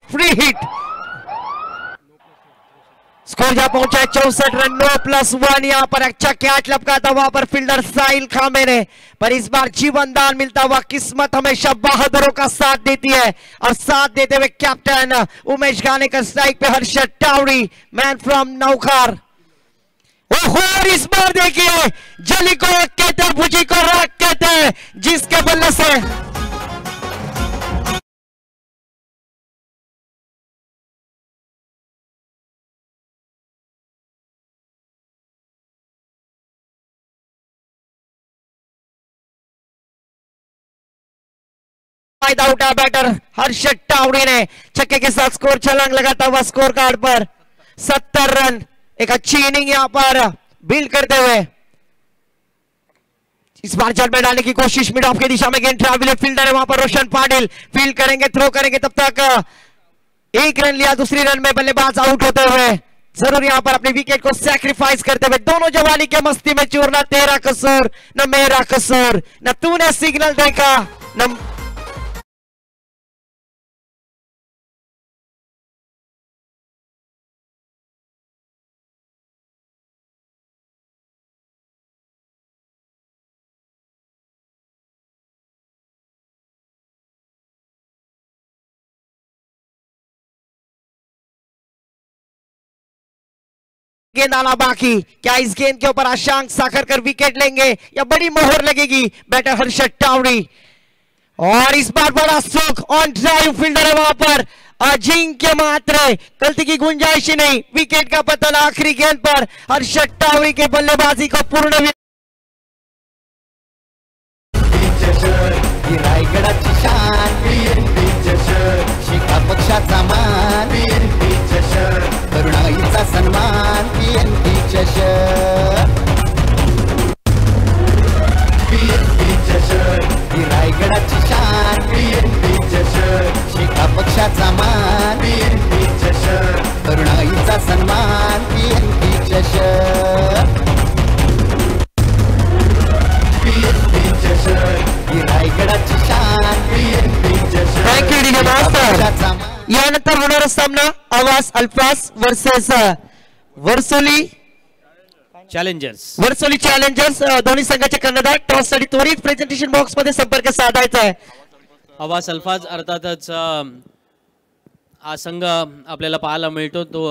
फ्री हिट, स्कोर जा पहुंचा है 64 रन, 9+1। यहां पर अच्छा कैच लपकाता हुआ पर फील्डर साहिल खामे ने, पर इस बार जीवन दान मिलता हुआ। किस्मत हमेशा बहादुरों का साथ देती है और साथ देते हुए कैप्टन उमेश घानेकर, स्ट्राइक पे हर्षद टावड़ी, मैन फ्रॉम नौखार। और इस बार देखिए जली को एक कहते हैं, भुजी को राख कहते हैं, जिसके बल्ले से फायदा उठा बैटर हर्षद टावड़ी ने, छक्के के साथ स्कोर छलांग लगाता हुआ स्कोर कार्ड पर 70 रन। एक अच्छी इनिंग यहां पर बिल्ड करते हुए इस बार जल में डालने की कोशिश मिड ऑफ की दिशा में गेंद ट्रैवलर फील्डर है वहां पर रोशन पाटिल फील्ड करेंगे थ्रो करेंगे तब तक एक रन लिया दूसरी रन में बल्लेबाज आउट होते हुए जरूर यहां पर अपने विकेट को सैक्रिफाइस करते हुए दोनों जवानी के मस्ती में चूर ना तेरा कसूर न मेरा कसूर न तूने सिग्नल देखा न गेंद आना बाकी क्या इस गेंद के ऊपर आशांक साकर कर विकेट लेंगे या बड़ी मोहर लगेगी बैटर हर्षद टावड़ी और इस बार बड़ा स्ट्रोक ऑन ड्राइव फील्डर है वहां पर अजिंक्य मात्र गलती की गुंजाइश ही नहीं विकेट का पतन आखिरी गेंद पर हर्षद टावड़ी के बल्लेबाजी को पूर्ण रायगडाची शान शिका पक्षाचा मान तरुणाईचा सन्मान PNP चषक रायगडाची शान शिका पक्षाचा मान तरुणाईचा सन्मान PNP चषक रायगडाची शान थँक्यू डीजे मास्टर यानंतर होणारा सामना आवाज अल्फास वर्सेस वर्सोली चॅलेंजर्स दोन्ही संघाचे कर्णधार टॉस साठी त्वरित प्रेझेंटेशन बॉक्स मध्ये संपर्क साधायचा आहे आवाज अल्फाज अर्थातच हा संघ आपल्याला पाहायला मिळतो तो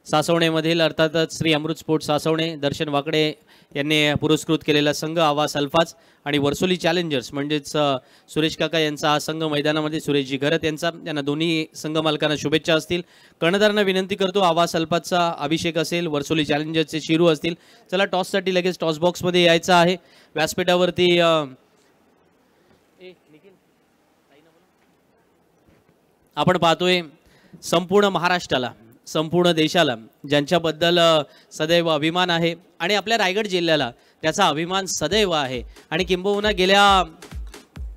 सासवणेमधील अर्थातच श्री अमृत स्पोर्ट्स सासवणे दर्शन वाकडे यांनी पुरस्कृत केलेला संघ आवाज अल्फाज आणि वर्सोली चॅलेंजर्स म्हणजेच सुरेश काका यांचा हा संघ मैदानामध्ये सुरेशजी घरत यांना दोन्ही संघ मालकांना शुभेच्छा असतील कर्णधारांना विनंती करतो आवाज अल्फाजचा अभिषेक असेल वर्सोली चॅलेंजर्सचे शिरू असतील चला टॉससाठी लगेच टॉस बॉक्समध्ये यायचं आहे व्यासपीठावरती आपण पाहतोय संपूर्ण महाराष्ट्राला संपूर्ण देशाला ज्यांच्याबद्दल सदैव अभिमान आहे आणि आपल्या रायगड जिल्ह्याला त्याचा अभिमान सदैव आहे आणि किंबहुना गेल्या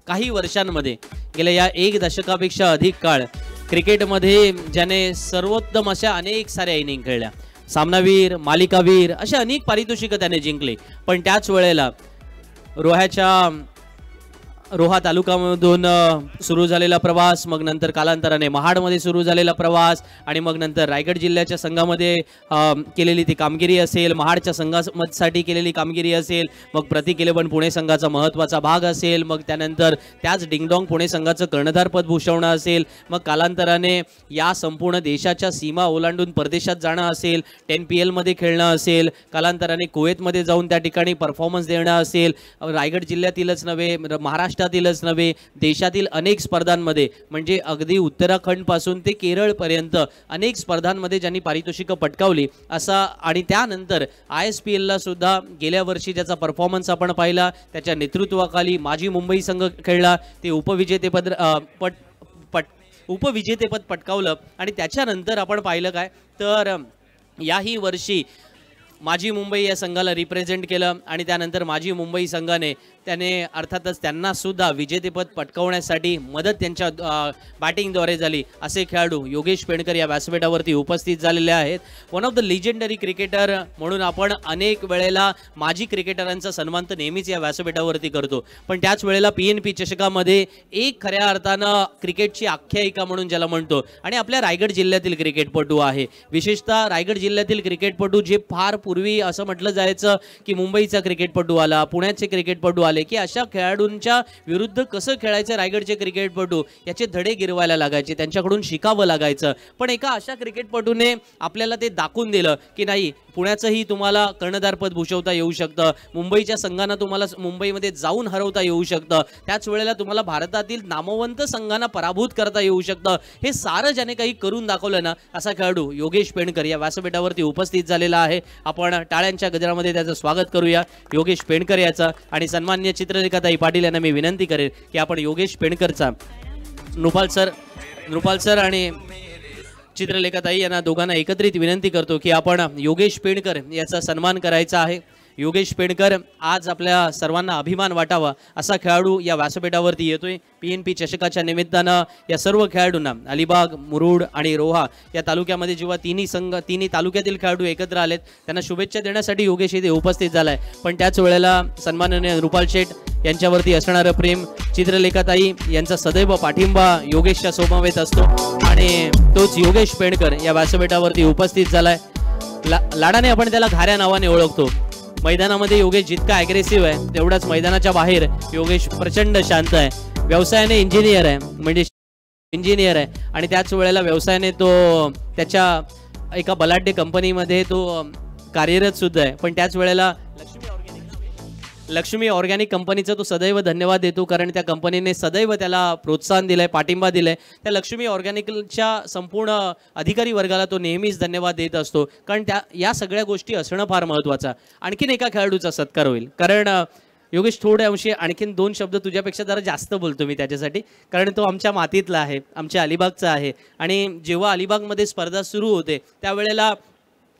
काही वर्षांमध्ये गेल्या या एक दशकापेक्षा अधिक काळ क्रिकेटमध्ये ज्याने सर्वोत्तम अशा अनेक साऱ्या इनिंग खेळल्या सामनावीर मालिकावीर अशा अनेक पारितोषिकं त्याने जिंकली पण त्याच वेळेला रोहा तालुक्यामधून सुरू झालेला प्रवास मग नंतर कालांतराने महाडमध्ये सुरू झालेला प्रवास आणि मग नंतर रायगड जिल्ह्याच्या संघामध्ये केलेली ती कामगिरी असेल महाडच्या संघासाठी केलेली कामगिरी असेल मग प्रतीक 11 पुणे संघाचा महत्त्वाचा भाग असेल मग त्यानंतर त्याच डिंगडॉंग पुणे संघाचं कर्णधारपद भूषवणं असेल मग कालांतराने या संपूर्ण देशाच्या सीमा ओलांडून परदेशात जाणं असेल 10PL मध्ये खेळणं असेल कालांतराने कुवेतमध्ये जाऊन त्या ठिकाणी परफॉर्मन्स देणं असेल रायगड जिल्ह्यातीलच नव्हे महाराष्ट्र नव्हे देशातील अनेक स्पर्धांमध्ये म्हणजे अगदी उत्तराखंड पासून ते केरळ पर्यंत अनेक स्पर्धांमध्ये ज्यांनी पारितोषिकं पटकावली असा आणि त्यानंतर ISPL ला सुद्धा गेल्या वर्षी ज्याचा परफॉर्मन्स आपण पाहिला त्याच्या नेतृत्वाखाली माजी मुंबई संघ खेळला ते उपविजेतेपद पटकावलं आणि त्याच्यानंतर आपण पाहिलं काय तर याही वर्षी माजी मुंबई या संघाला रिप्रेझेंट केलं आणि त्यानंतर माजी मुंबई संघाने त्याने अर्थातच त्यांना सुद्धा विजेतेपद पटकावण्यासाठी मदत त्यांच्या बॅटिंगद्वारे झाली असे खेळाडू योगेश पेणकर या व्यासपीठावरती उपस्थित झालेले आहेत one of the legendary cricketer म्हणून आपण अनेक वेळेला माजी क्रिकेटरांचा सन्मान तर नेहमीच या व्यासपीठावरती करतो पण त्याच वेळेला PNP चषकामध्ये एक खऱ्या अर्थानं क्रिकेटची आख्यायिका म्हणून ज्याला म्हणतो आणि आपल्या रायगड जिल्ह्यातील क्रिकेटपटू आहे विशेषतः रायगड जिल्ह्यातील क्रिकेटपटू जे फार पूर्वी असं म्हटलं जायचं की मुंबईचा क्रिकेटपटू आला पुण्याचे क्रिकेटपटू आले की अशा खेळाडूंच्या विरुद्ध कसं खेळायचं रायगडचे क्रिकेटपटू याचे धडे गिरवायला लागायचे त्यांच्याकडून शिकावं लागायचं पण एका अशा क्रिकेटपटूने आपल्याला ते दाखवून दिलं की नाही पुण्याचंही तुम्हाला कर्णधारपद भूषवता येऊ शकतं मुंबईच्या संघांना तुम्हाला मुंबईमध्ये जाऊन हरवता येऊ शकतं त्याच वेळेला तुम्हाला भारतातील नामवंत संघांना पराभूत करता येऊ शकतं हे सारं ज्याने काही करून दाखवलं ना असा खेळाडू योगेश पेणकर या व्यासपीठावरती उपस्थित झालेला आहे आपण टाळ्यांच्या गजरामध्ये त्याचं स्वागत करूया योगेश पेणकर याचं आणि सन्माननीय चित्रलेखाताई पाटील यांना मी विनंती करेन की आपण योगेश पेणकरचा नृपाल सर आणि चित्रलेखाताई यांना दोघांना एकत्रित विनंती करतो की आपण योगेश पेंडकर याचा सन्मान करायचा आहे. योगेश पेंडकर आज आपल्या सर्वांना अभिमान वाटावा असा खेळाडू या व्यासपीठावरती येतोय. PNP चषकाच्या निमित्तानं या सर्व खेळाडूंना अलिबाग, मुरुड आणि रोहा या तालुक्यामध्ये जेव्हा तिन्ही तालुक्यातील खेळाडू एकत्र आलेत त्यांना शुभेच्छा देण्यासाठी योगेश इथे उपस्थित झालाय. पण त्याच वेळेला सन्माननीय रुपाल शेठ यांच्यावरती असणारं प्रेम, चित्रलेखाताई यांचा सदैव पाठिंबा योगेशच्या सोबत असतो आणि तोच योगेश पेंडकर या व्यासपीठावरती उपस्थित झालाय. लाडाने आपण त्याला घाऱ्या नावाने ओळखतो. मैदानामध्ये योगेश जितका ॲग्रेसिव्ह आहे तेवढाच मैदानाच्या बाहेर योगेश प्रचंड शांत आहे. व्यवसायाने इंजिनियर आहे, म्हणजे इंजिनियर आहे आणि त्याच वेळेला व्यवसायाने तो त्याच्या एका बलाढ्य कंपनीमध्ये तो कार्यरत सुद्धा आहे. पण त्याच वेळेला लक्ष्मी ऑर्गॅनिक कंपनीचा तो सदैव धन्यवाद देतो, कारण त्या कंपनीने सदैव त्याला प्रोत्साहन दिलंय, पाठिंबा दिलाय. त्या लक्ष्मी ऑर्गॅनिकच्या संपूर्ण अधिकारी वर्गाला तो नेहमीच धन्यवाद देत असतो, कारण या सगळ्या गोष्टी असणं फार महत्त्वाचं. आणखीन एका खेळाडूचा सत्कार होईल, कारण योगेश थोडे अंशी आणखीन 2 शब्द तुझ्यापेक्षा जरा जास्त बोलतो मी त्याच्यासाठी, कारण तो आमच्या मातीतला आहे, आमच्या अलिबागचा आहे. आणि जेव्हा अलिबागमध्ये स्पर्धा सुरू होते त्यावेळेला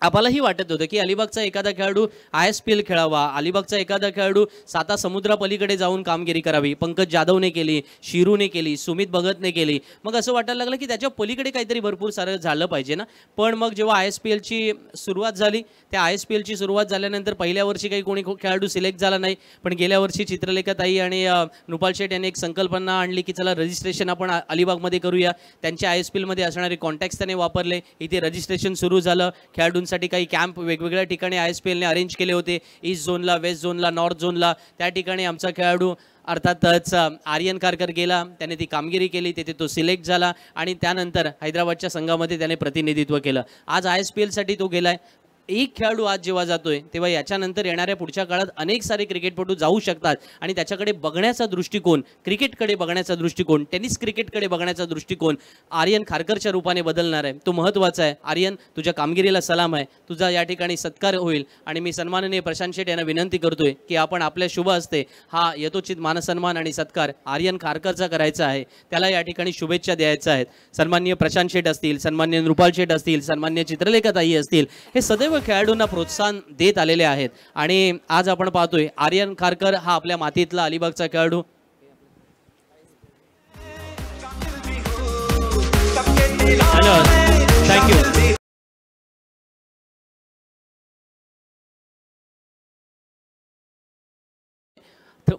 आम्हालाही वाटत होतं की अलिबागचा एखादा खेळाडू ISPL खेळावा, अलिबागचा एखादा खेळाडू साता समुद्रापलीकडे जाऊन कामगिरी करावी. पंकज जाधवने केली, शिरूने केली, सुमित भगतने केली. मग असं वाटायला लागलं की त्याच्या पलीकडे काहीतरी भरपूर सारं झालं पाहिजे ना. पण मग जेव्हा ISPLची सुरुवात झाली, त्या ISPLची सुरुवात झाल्यानंतर पहिल्या वर्षी काही कोणी खेळाडू सिलेक्ट झाला नाही. पण गेल्या वर्षी चित्रलेखाताई आणि रुपाल शेठ यांनी एक संकल्पना आणली की चला रजिस्ट्रेशन आपण अलिबागमध्ये करूया. त्यांच्या ISPLमध्ये असणारे कॉन्टॅक्ट्स त्याने वापरले, इथे रजिस्ट्रेशन सुरू झालं. खेळाडूंसाठी काही कॅम्प वेगवेगळ्या ठिकाणी ISPLने अरेंज केले होते, ईस्ट झोनला, वेस्ट झोनला, नॉर्थ झोनला. त्या ठिकाणी आमचा खेळाडू अर्थातच आर्यन खारकर गेला, त्याने ती कामगिरी केली, तिथे तो सिलेक्ट झाला आणि त्यानंतर हैदराबादच्या संघामध्ये त्याने प्रतिनिधित्व केलं. आज ISPLसाठी तो गेलाय. एक खेळाडू आज जेव्हा जातोय तेव्हा याच्यानंतर येणाऱ्या पुढच्या काळात अनेक सारे क्रिकेटपटू जाऊ शकतात आणि त्याच्याकडे बघण्याचा दृष्टिकोन, क्रिकेटकडे बघण्याचा दृष्टिकोन, टेनिस क्रिकेटकडे बघण्याचा दृष्टिकोन आर्यन खारकरच्या रूपाने बदलणार आहे. तो महत्त्वाचा आहे. आर्यन, तुझ्या कामगिरीला सलाम आहे, तुझा या ठिकाणी सत्कार होईल. आणि मी सन्माननीय प्रशांत शेठ यांना विनंती करतोय की आपण आपल्या शुभ हस्ते हा यथोचित मानसन्मान आणि सत्कार आर्यन खारकरचा करायचा आहे, त्याला या ठिकाणी शुभेच्छा द्यायच्या आहेत. सन्माननीय प्रशांत शेठ असतील, सन्माननीय रुपाल शेठ असतील, सन्माननीय चित्रलेखाताई असतील, हे सदैव खेळाडूंना प्रोत्साहन देत आलेले आहेत. आणि आज आपण पाहतोय आर्यन खारकर हा आपल्या मातीतला अलिबागचा खेळाडू. थँक्यू.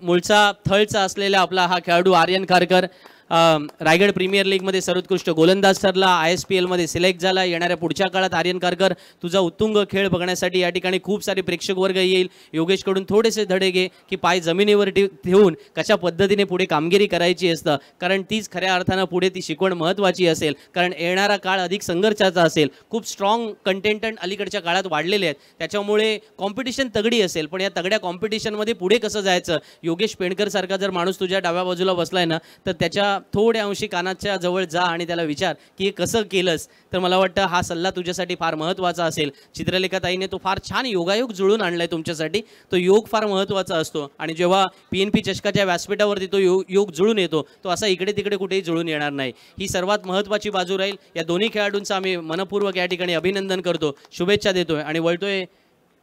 मूळचा थळचा असलेला आपला हा खेळाडू आर्यन खारकर रायगड प्रीमियर लीगमध्ये सर्वोत्कृष्ट गोलंदाज ठरला, ISPLमध्ये सिलेक्ट झाला. येणाऱ्या पुढच्या काळात आर्यन खारकर तुझा उत्तुंग खेळ बघण्यासाठी या ठिकाणी खूप सारे प्रेक्षक वर्ग येईल. योगेशकडून थोडेसे धडे घे की पाय जमिनीवर ठेवून कशा पद्धतीने पुढे कामगिरी करायची असतं, कारण तीच खऱ्या अर्थानं पुढे ती शिकवण महत्त्वाची असेल, कारण येणारा काळ अधिक संघर्षाचा असेल. खूप स्ट्रॉंग कंटेंटंट अलीकडच्या काळात वाढलेले आहेत, त्याच्यामुळे कॉम्पिटिशन तगडी असेल. पण या तगड्या कॉम्पिटिशनमध्ये पुढे कसं जायचं, योगेश पेंडकर सारखा जर माणूस तुझ्या डाव्या बाजूला बसलाय ना, तर त्याच्या थोड्या अंशी कानाच्या जवळ जा आणि त्याला विचार की हे कसं केलंस. तर मला वाटतं हा सल्ला तुझ्यासाठी फार महत्त्वाचा असेल. चित्रलेखाताईने तो फार छान योगायोग जुळून आणलाय तुमच्यासाठी. तो योग फार महत्त्वाचा असतो आणि जेव्हा PNP चषकाच्या व्यासपीठावरती तो योग जुळून येतो, तो असा इकडे तिकडे कुठेही जुळून येणार नाही. ही सर्वात महत्त्वाची बाजू राहील. या दोन्ही खेळाडूंचं आम्ही मनपूर्वक या ठिकाणी अभिनंदन करतो, शुभेच्छा देतोय आणि वळतोय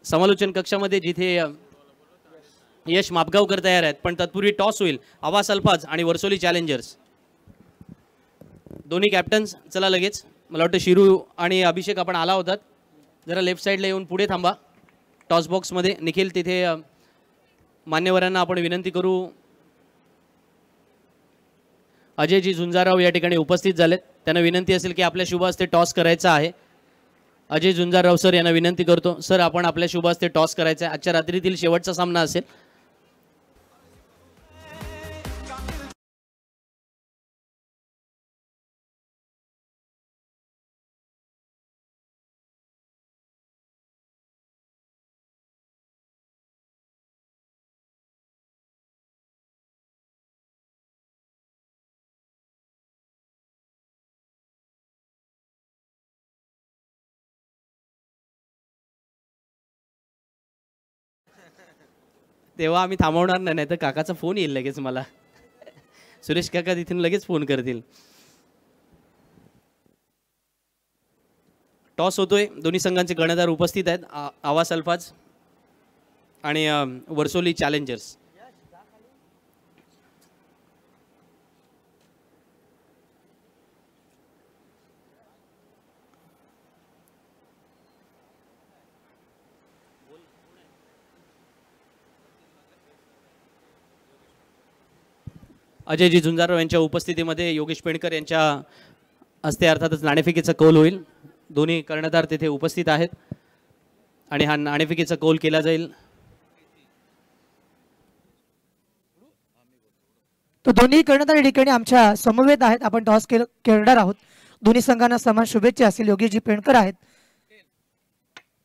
समालोचन कक्षामध्ये, जिथे यश मापगावकर तयार आहेत. पण तत्पूर्वी टॉस होईल. आवास अल्फाज आणि वर्सोली चॅलेंजर्स दोन्ही कॅप्टन्स. चला लगेच. मला वाटतं शिरू आणि अभिषेक आपण आला होतात, जरा लेफ्ट साईडला येऊन पुढे थांबा टॉस बॉक्समध्ये. निखिल, तिथे मान्यवरांना आपण विनंती करू. अजयजी झुंजाराव या ठिकाणी उपस्थित झालेत, त्यांना विनंती असेल की आपल्या शुभ हस्ते टॉस करायचा आहे. अजय झुंजाराव सर यांना विनंती करतो, सर आपण आपल्या शुभ हस्ते टॉस करायचा आहे. आजच्या रात्रीतील शेवटचा सामना असेल. तेव्हा आम्ही थांबवणार नाही, तर काकाचा फोन येईल लगेच मला. सुरेश काका तिथून लगेच फोन करतील. टॉस होतोय. दोन्ही संघांचे कर्णधार उपस्थित आहेत. आवास अल्फाज आणि वर्सोली चॅलेंजर्स. अजयजी झुंजारराव यांच्या उपस्थितीमध्ये योगेश पेंडकर यांच्या हस्ते अर्थातच नाणेफेकीचा कौल होईल. दोन्ही कर्णधार तेथे उपस्थित आहेत आणि हा नाणेफेकीचा कौल केला जाईल. तो दोन्ही कर्णधार या ठिकाणी आमच्या समवेत आहेत. आपण टॉस खेळणार आहोत. दोन्ही संघांना समान शुभेच्छा असतील. योगेशजी पेंडकर आहेत.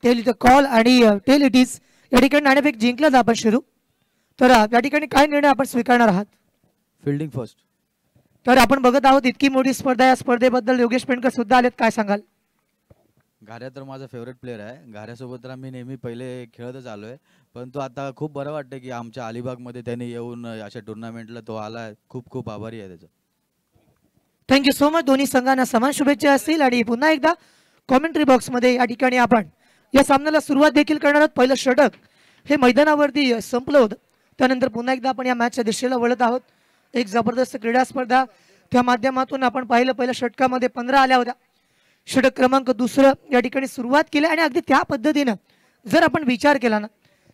टेल इट कॉल आणि टेल इट इज या ठिकाणी नाणेफेक जिंकलं आपण सुरू. तर या ठिकाणी काय निर्णय आपण स्वीकारणार आहात? Fielding first. तर आपण बघत आहोत इतकी मोठी स्पर्धा. या स्पर्धेबद्दल योगेश पेंडकर सुद्धा आलेत. काय सांगाल? घाऱ्या तर माझा फेवरेट प्लेअर आहे. घाऱ्यासोबत तर मी नेहमी पहिले खेळतच आलोय, परंतु आता खूप बरं वाटतं की आमच्या अलिबागमध्ये त्यांनी येऊन अशा टुर्नामेंटला तो आला. खूप खूप आभारी आहे त्याचा. Thank you so much. दोन्ही संघांना समान शुभेच्छा असतील आणि पुन्हा एकदा कॉमेंट्री बॉक्समध्ये या ठिकाणी आपण या सामन्याला सुरुवात देखील करणार आहोत. पहिलं षटक हे मैदानावरती संपलं होतं. त्यानंतर पुन्हा एकदा आपण या मॅचच्या दिशेला वळत आहोत. एक जबरदस्त क्रीडा स्पर्धा त्या माध्यमातून आपण पाहिलं. पहिल्या षटकामध्ये 15 आल्या होत्या. षटक क्रमांक दुसरं या ठिकाणी सुरुवात केली आणि अगदी त्या पद्धतीनं जर आपण विचार केला ना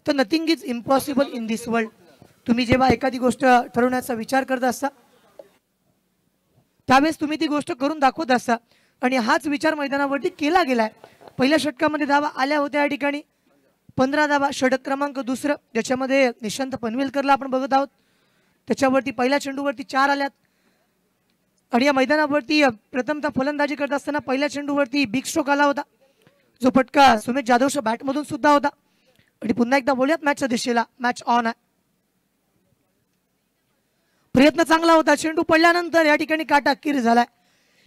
तर nothing is impossible in this world. तुम्ही जेव्हा एखादी गोष्ट ठरवण्याचा विचार करत असता त्यावेळेस तुम्ही ती गोष्ट करून दाखवत असता आणि हाच विचार मैदानावरती केला गेलाय. पहिल्या षटकामध्ये धावा आल्या होत्या या ठिकाणी 15 धावा. षटक क्रमांक दुसरं ज्याच्यामध्ये निशांत पनवेलकरला आपण बघत आहोत. त्याच्यावरती पहिल्या चेंडूवरती 4 आल्यात आणि या मैदानावरती प्रथमतः फलंदाजी करत असताना पहिल्या चेंडूवरती बिग स्ट्रोक आला होता जो फटका सुमित जाधवच्या बॅटमधून सुद्धा होता. आणि पुन्हा एकदा बोलूयात मॅचच्या दिशेला. मॅच ऑन आहे. प्रयत्न चांगला होता. चेंडू पडल्यानंतर या ठिकाणी काटा किर झालाय.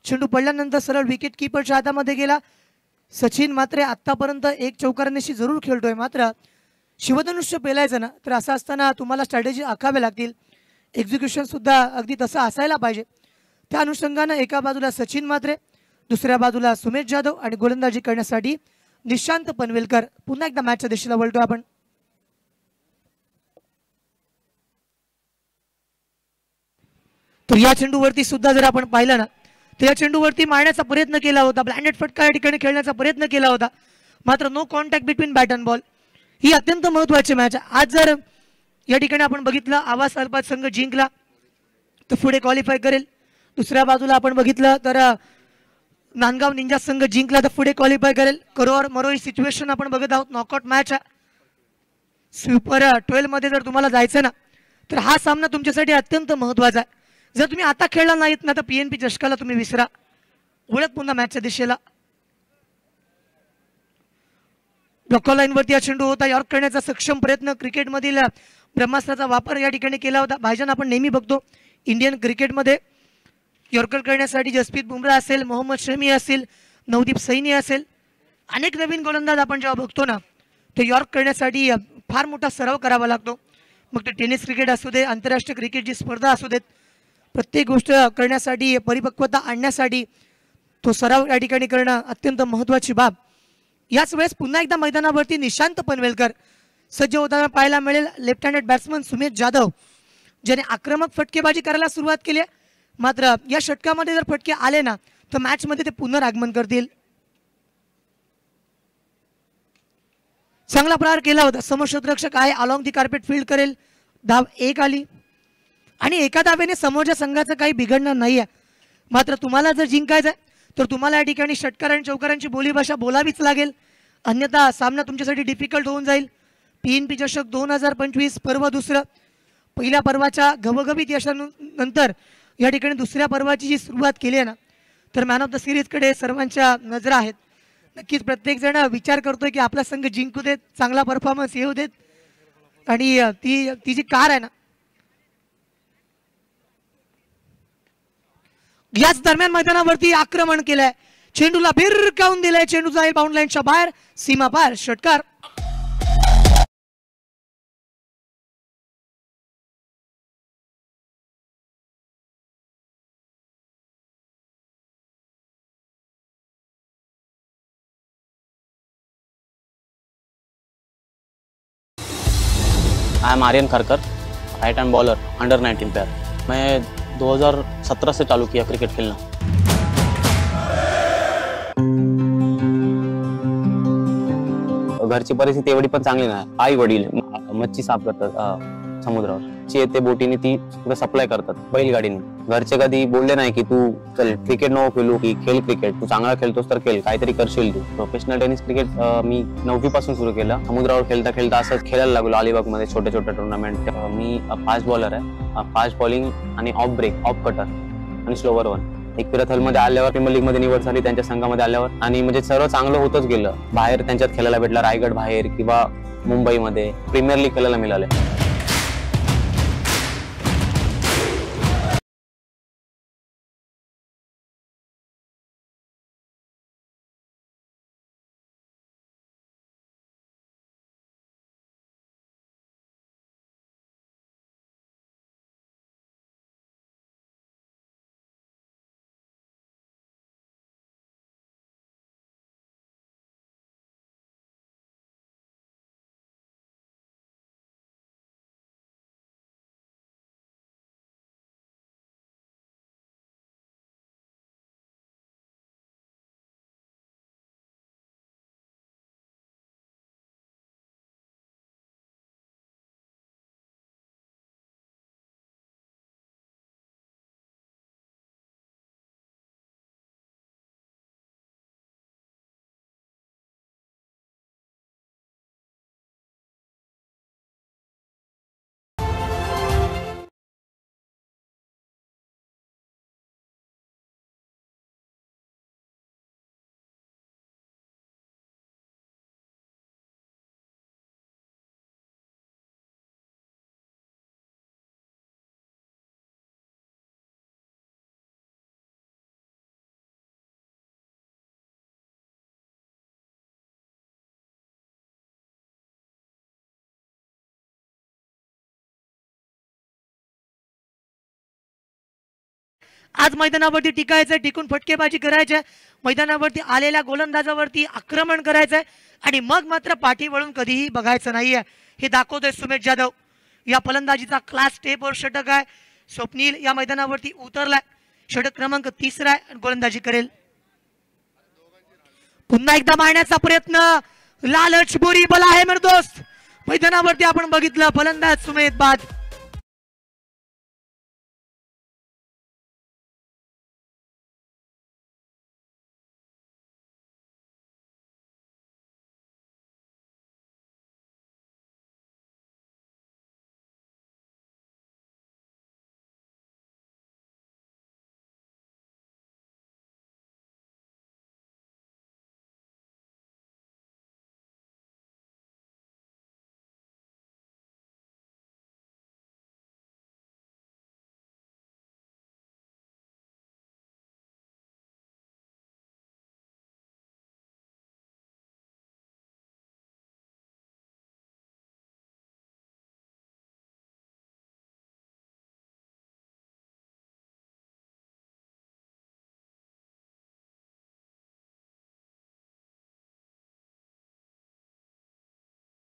चेंडू पडल्यानंतर सरळ विकेट किपरच्या हातामध्ये गेला. सचिन मात्र आतापर्यंत एक चौकारांशी जरूर खेळतोय, मात्र शिवधनुष्य पेलायचं ना तर असं असताना तुम्हाला स्ट्रॅटेजी आखाव्या लागतील. एक्झिक्युशन सुद्धा अगदी तसं असायला पाहिजे. त्या अनुषंगानं एका बाजूला सचिन मात्रे, दुसऱ्या बाजूला सुमेश जाधव आणि गोलंदाजी करण्यासाठी निशांत पनवेलकर. पुन्हा एकदा मॅचच्या दिशेला वळतोय आपण. तर या चेंडूवरती सुद्धा जर आपण पाहिलं ना तर या चेंडूवरती मारण्याचा प्रयत्न केला होता. ब्लँडेड फटका या ठिकाणी खेळण्याचा प्रयत्न केला होता, मात्र no contact between bat and ball. ही अत्यंत महत्वाची मॅच आहे. आज जर या ठिकाणी आपण बघितलं आवास अल्फाज संघ जिंकला तर पुढे क्वालिफाय करेल. दुसऱ्या बाजूला आपण बघितलं तर नांदगाव निंजा संघ जिंकला तर पुढे क्वालिफाय करेल. करोर मरोई सिच्युएशन आपण बघत आहोत. नॉकआउट मॅच आहे. सुपर 12 मध्ये जर तुम्हाला जायचं ना तर हा सामना तुमच्यासाठी अत्यंत महत्वाचा आहे. जर तुम्ही आता खेळला नाहीत ना तर PNP चषकाला तुम्ही विसरा. वळत पुन्हा मॅचच्या दिशेला. ब्लॉकर लाईनवरती हा चेंडू होता. यॉर्क करण्याचा सक्षम प्रयत्न क्रिकेटमधील ब्रह्मास्त्राचा वापर या ठिकाणी केला होता. भाईजान आपण नेहमी बघतो इंडियन क्रिकेटमध्ये यॉर्कर करण्यासाठी जसप्रीत बुमराह असेल, मोहम्मद शमी असेल, नवदीप सैनी असेल, अनेक नवीन गोलंदाज आपण जेव्हा बघतो ना ते यॉर्क करण्यासाठी फार मोठा सराव करावा लागतो. मग ते टेनिस क्रिकेट असू दे, आंतरराष्ट्रीय क्रिकेटची स्पर्धा असू देत, प्रत्येक गोष्ट करण्यासाठी परिपक्वता आणण्यासाठी तो सराव या ठिकाणी करणं अत्यंत महत्त्वाची बाब. याच वेळेस पुन्हा एकदा मैदानावरती निशांत पनवेलकर सज्ज होताना पाहायला मिळेल. Left handed batsman Sumesh Jadhav ज्याने आक्रमक फटकेबाजी करायला सुरुवात केली, मात्र या षटकामध्ये जर फटके आले ना तर मॅच मध्ये ते पुनरागमन करतील. चांगला प्रहार केला होता. समोरक्षक आहे, अलॉंग दी कार्पेट फील्ड करेल. धाव 1 आली आणि एका धावेने समोरच्या संघाचं काही बिघडणार नाहीये. मात्र तुम्हाला जर जिंकायचं आहे तर तुम्हाला या ठिकाणी षटकार आणि चौकारांची बोलीभाषा बोलावीच लागेल, अन्यथा सामना तुमच्यासाठी डिफिकल्ट होऊन जाईल. PNP चषक 2025 पर्व दुसरं. पहिल्या पर्वाच्या घवघवीत यशानंतर या ठिकाणी दुसऱ्या पर्वाची जी सुरुवात केली आहे ना तर मॅन ऑफ द सिरीजकडे सर्वांच्या नजरा आहेत. नक्कीच प्रत्येक जण विचार करतोय की आपला संघ जिंकू देत, चांगला परफॉर्मन्स येऊ देत. आणि ती जी कार आहे ना याच दरम्यान मैदानावरती आक्रमण केलंय. चेंडूला भिरकावून दिलाय. चेंडू जाईल बाउंड लाईनच्या बाहेर, सीमा पार. षटकार. I am Aryan Kharkar, right hand bowler, under 19 player. मैं 2017 से चालू किया क्रिकेट खेलना। घरची परिस्थिती एवढी पण चांगली नाही। आई वडील मच्छी साफ करतात समुद्रावर, येते बोटीने ती सप्लाय करतात बैलगाडीने। घरचे कधी बोलले नाही की तू चल क्रिकेट नको खेळू, की खेळ क्रिकेट, तू चांगला खेळतोस तर खेळ, काहीतरी करशील तू। प्रोफेशनल टेनिस क्रिकेट मी 9वी पासून सुरू केलं। समुद्रावर खेळता खेळता असं खेळायला लागलो अलिबाग मध्ये छोटे छोटे टुर्नामेंट। मी फास्ट बॉलर आहे, फास्ट बॉलिंग आणि ऑफ ब्रेक, ऑफ कटर आणि स्लोवर वन। एकविरा मध्ये आल्यावर प्रीमियर लीग मध्ये निवड झाली त्यांच्या संघामध्ये आल्यावर, आणि म्हणजे सर्व चांगलं होतच गेलं। बाहेर त्यांच्यात खेळायला भेटला, रायगड बाहेर किंवा मुंबईमध्ये प्रीमियर लीग खेळायला मिळाले। आज मैदानावरती टिकायचंय, टिकून फटकेबाजी करायचंय, मैदानावरती आलेल्या गोलंदाजावरती आक्रमण करायचंय आणि मग मात्र पाठी वळून कधीही बघायचं नाहीये, हे दाखवतोय सुमेश जाधव। या फलंदाजीचा क्लास टेपवर षटक आहे। स्वप्नील या मैदानावरती उतरलाय, षटक क्रमांक 3 आहे आणि गोलंदाजी करेल। पुन्हा एकदा मारण्याचा प्रयत्न, लालच बोरी बला आहे मेरे दोस्त। मैदानावरती आपण बघितलं फलंदाज सुमेध बाद।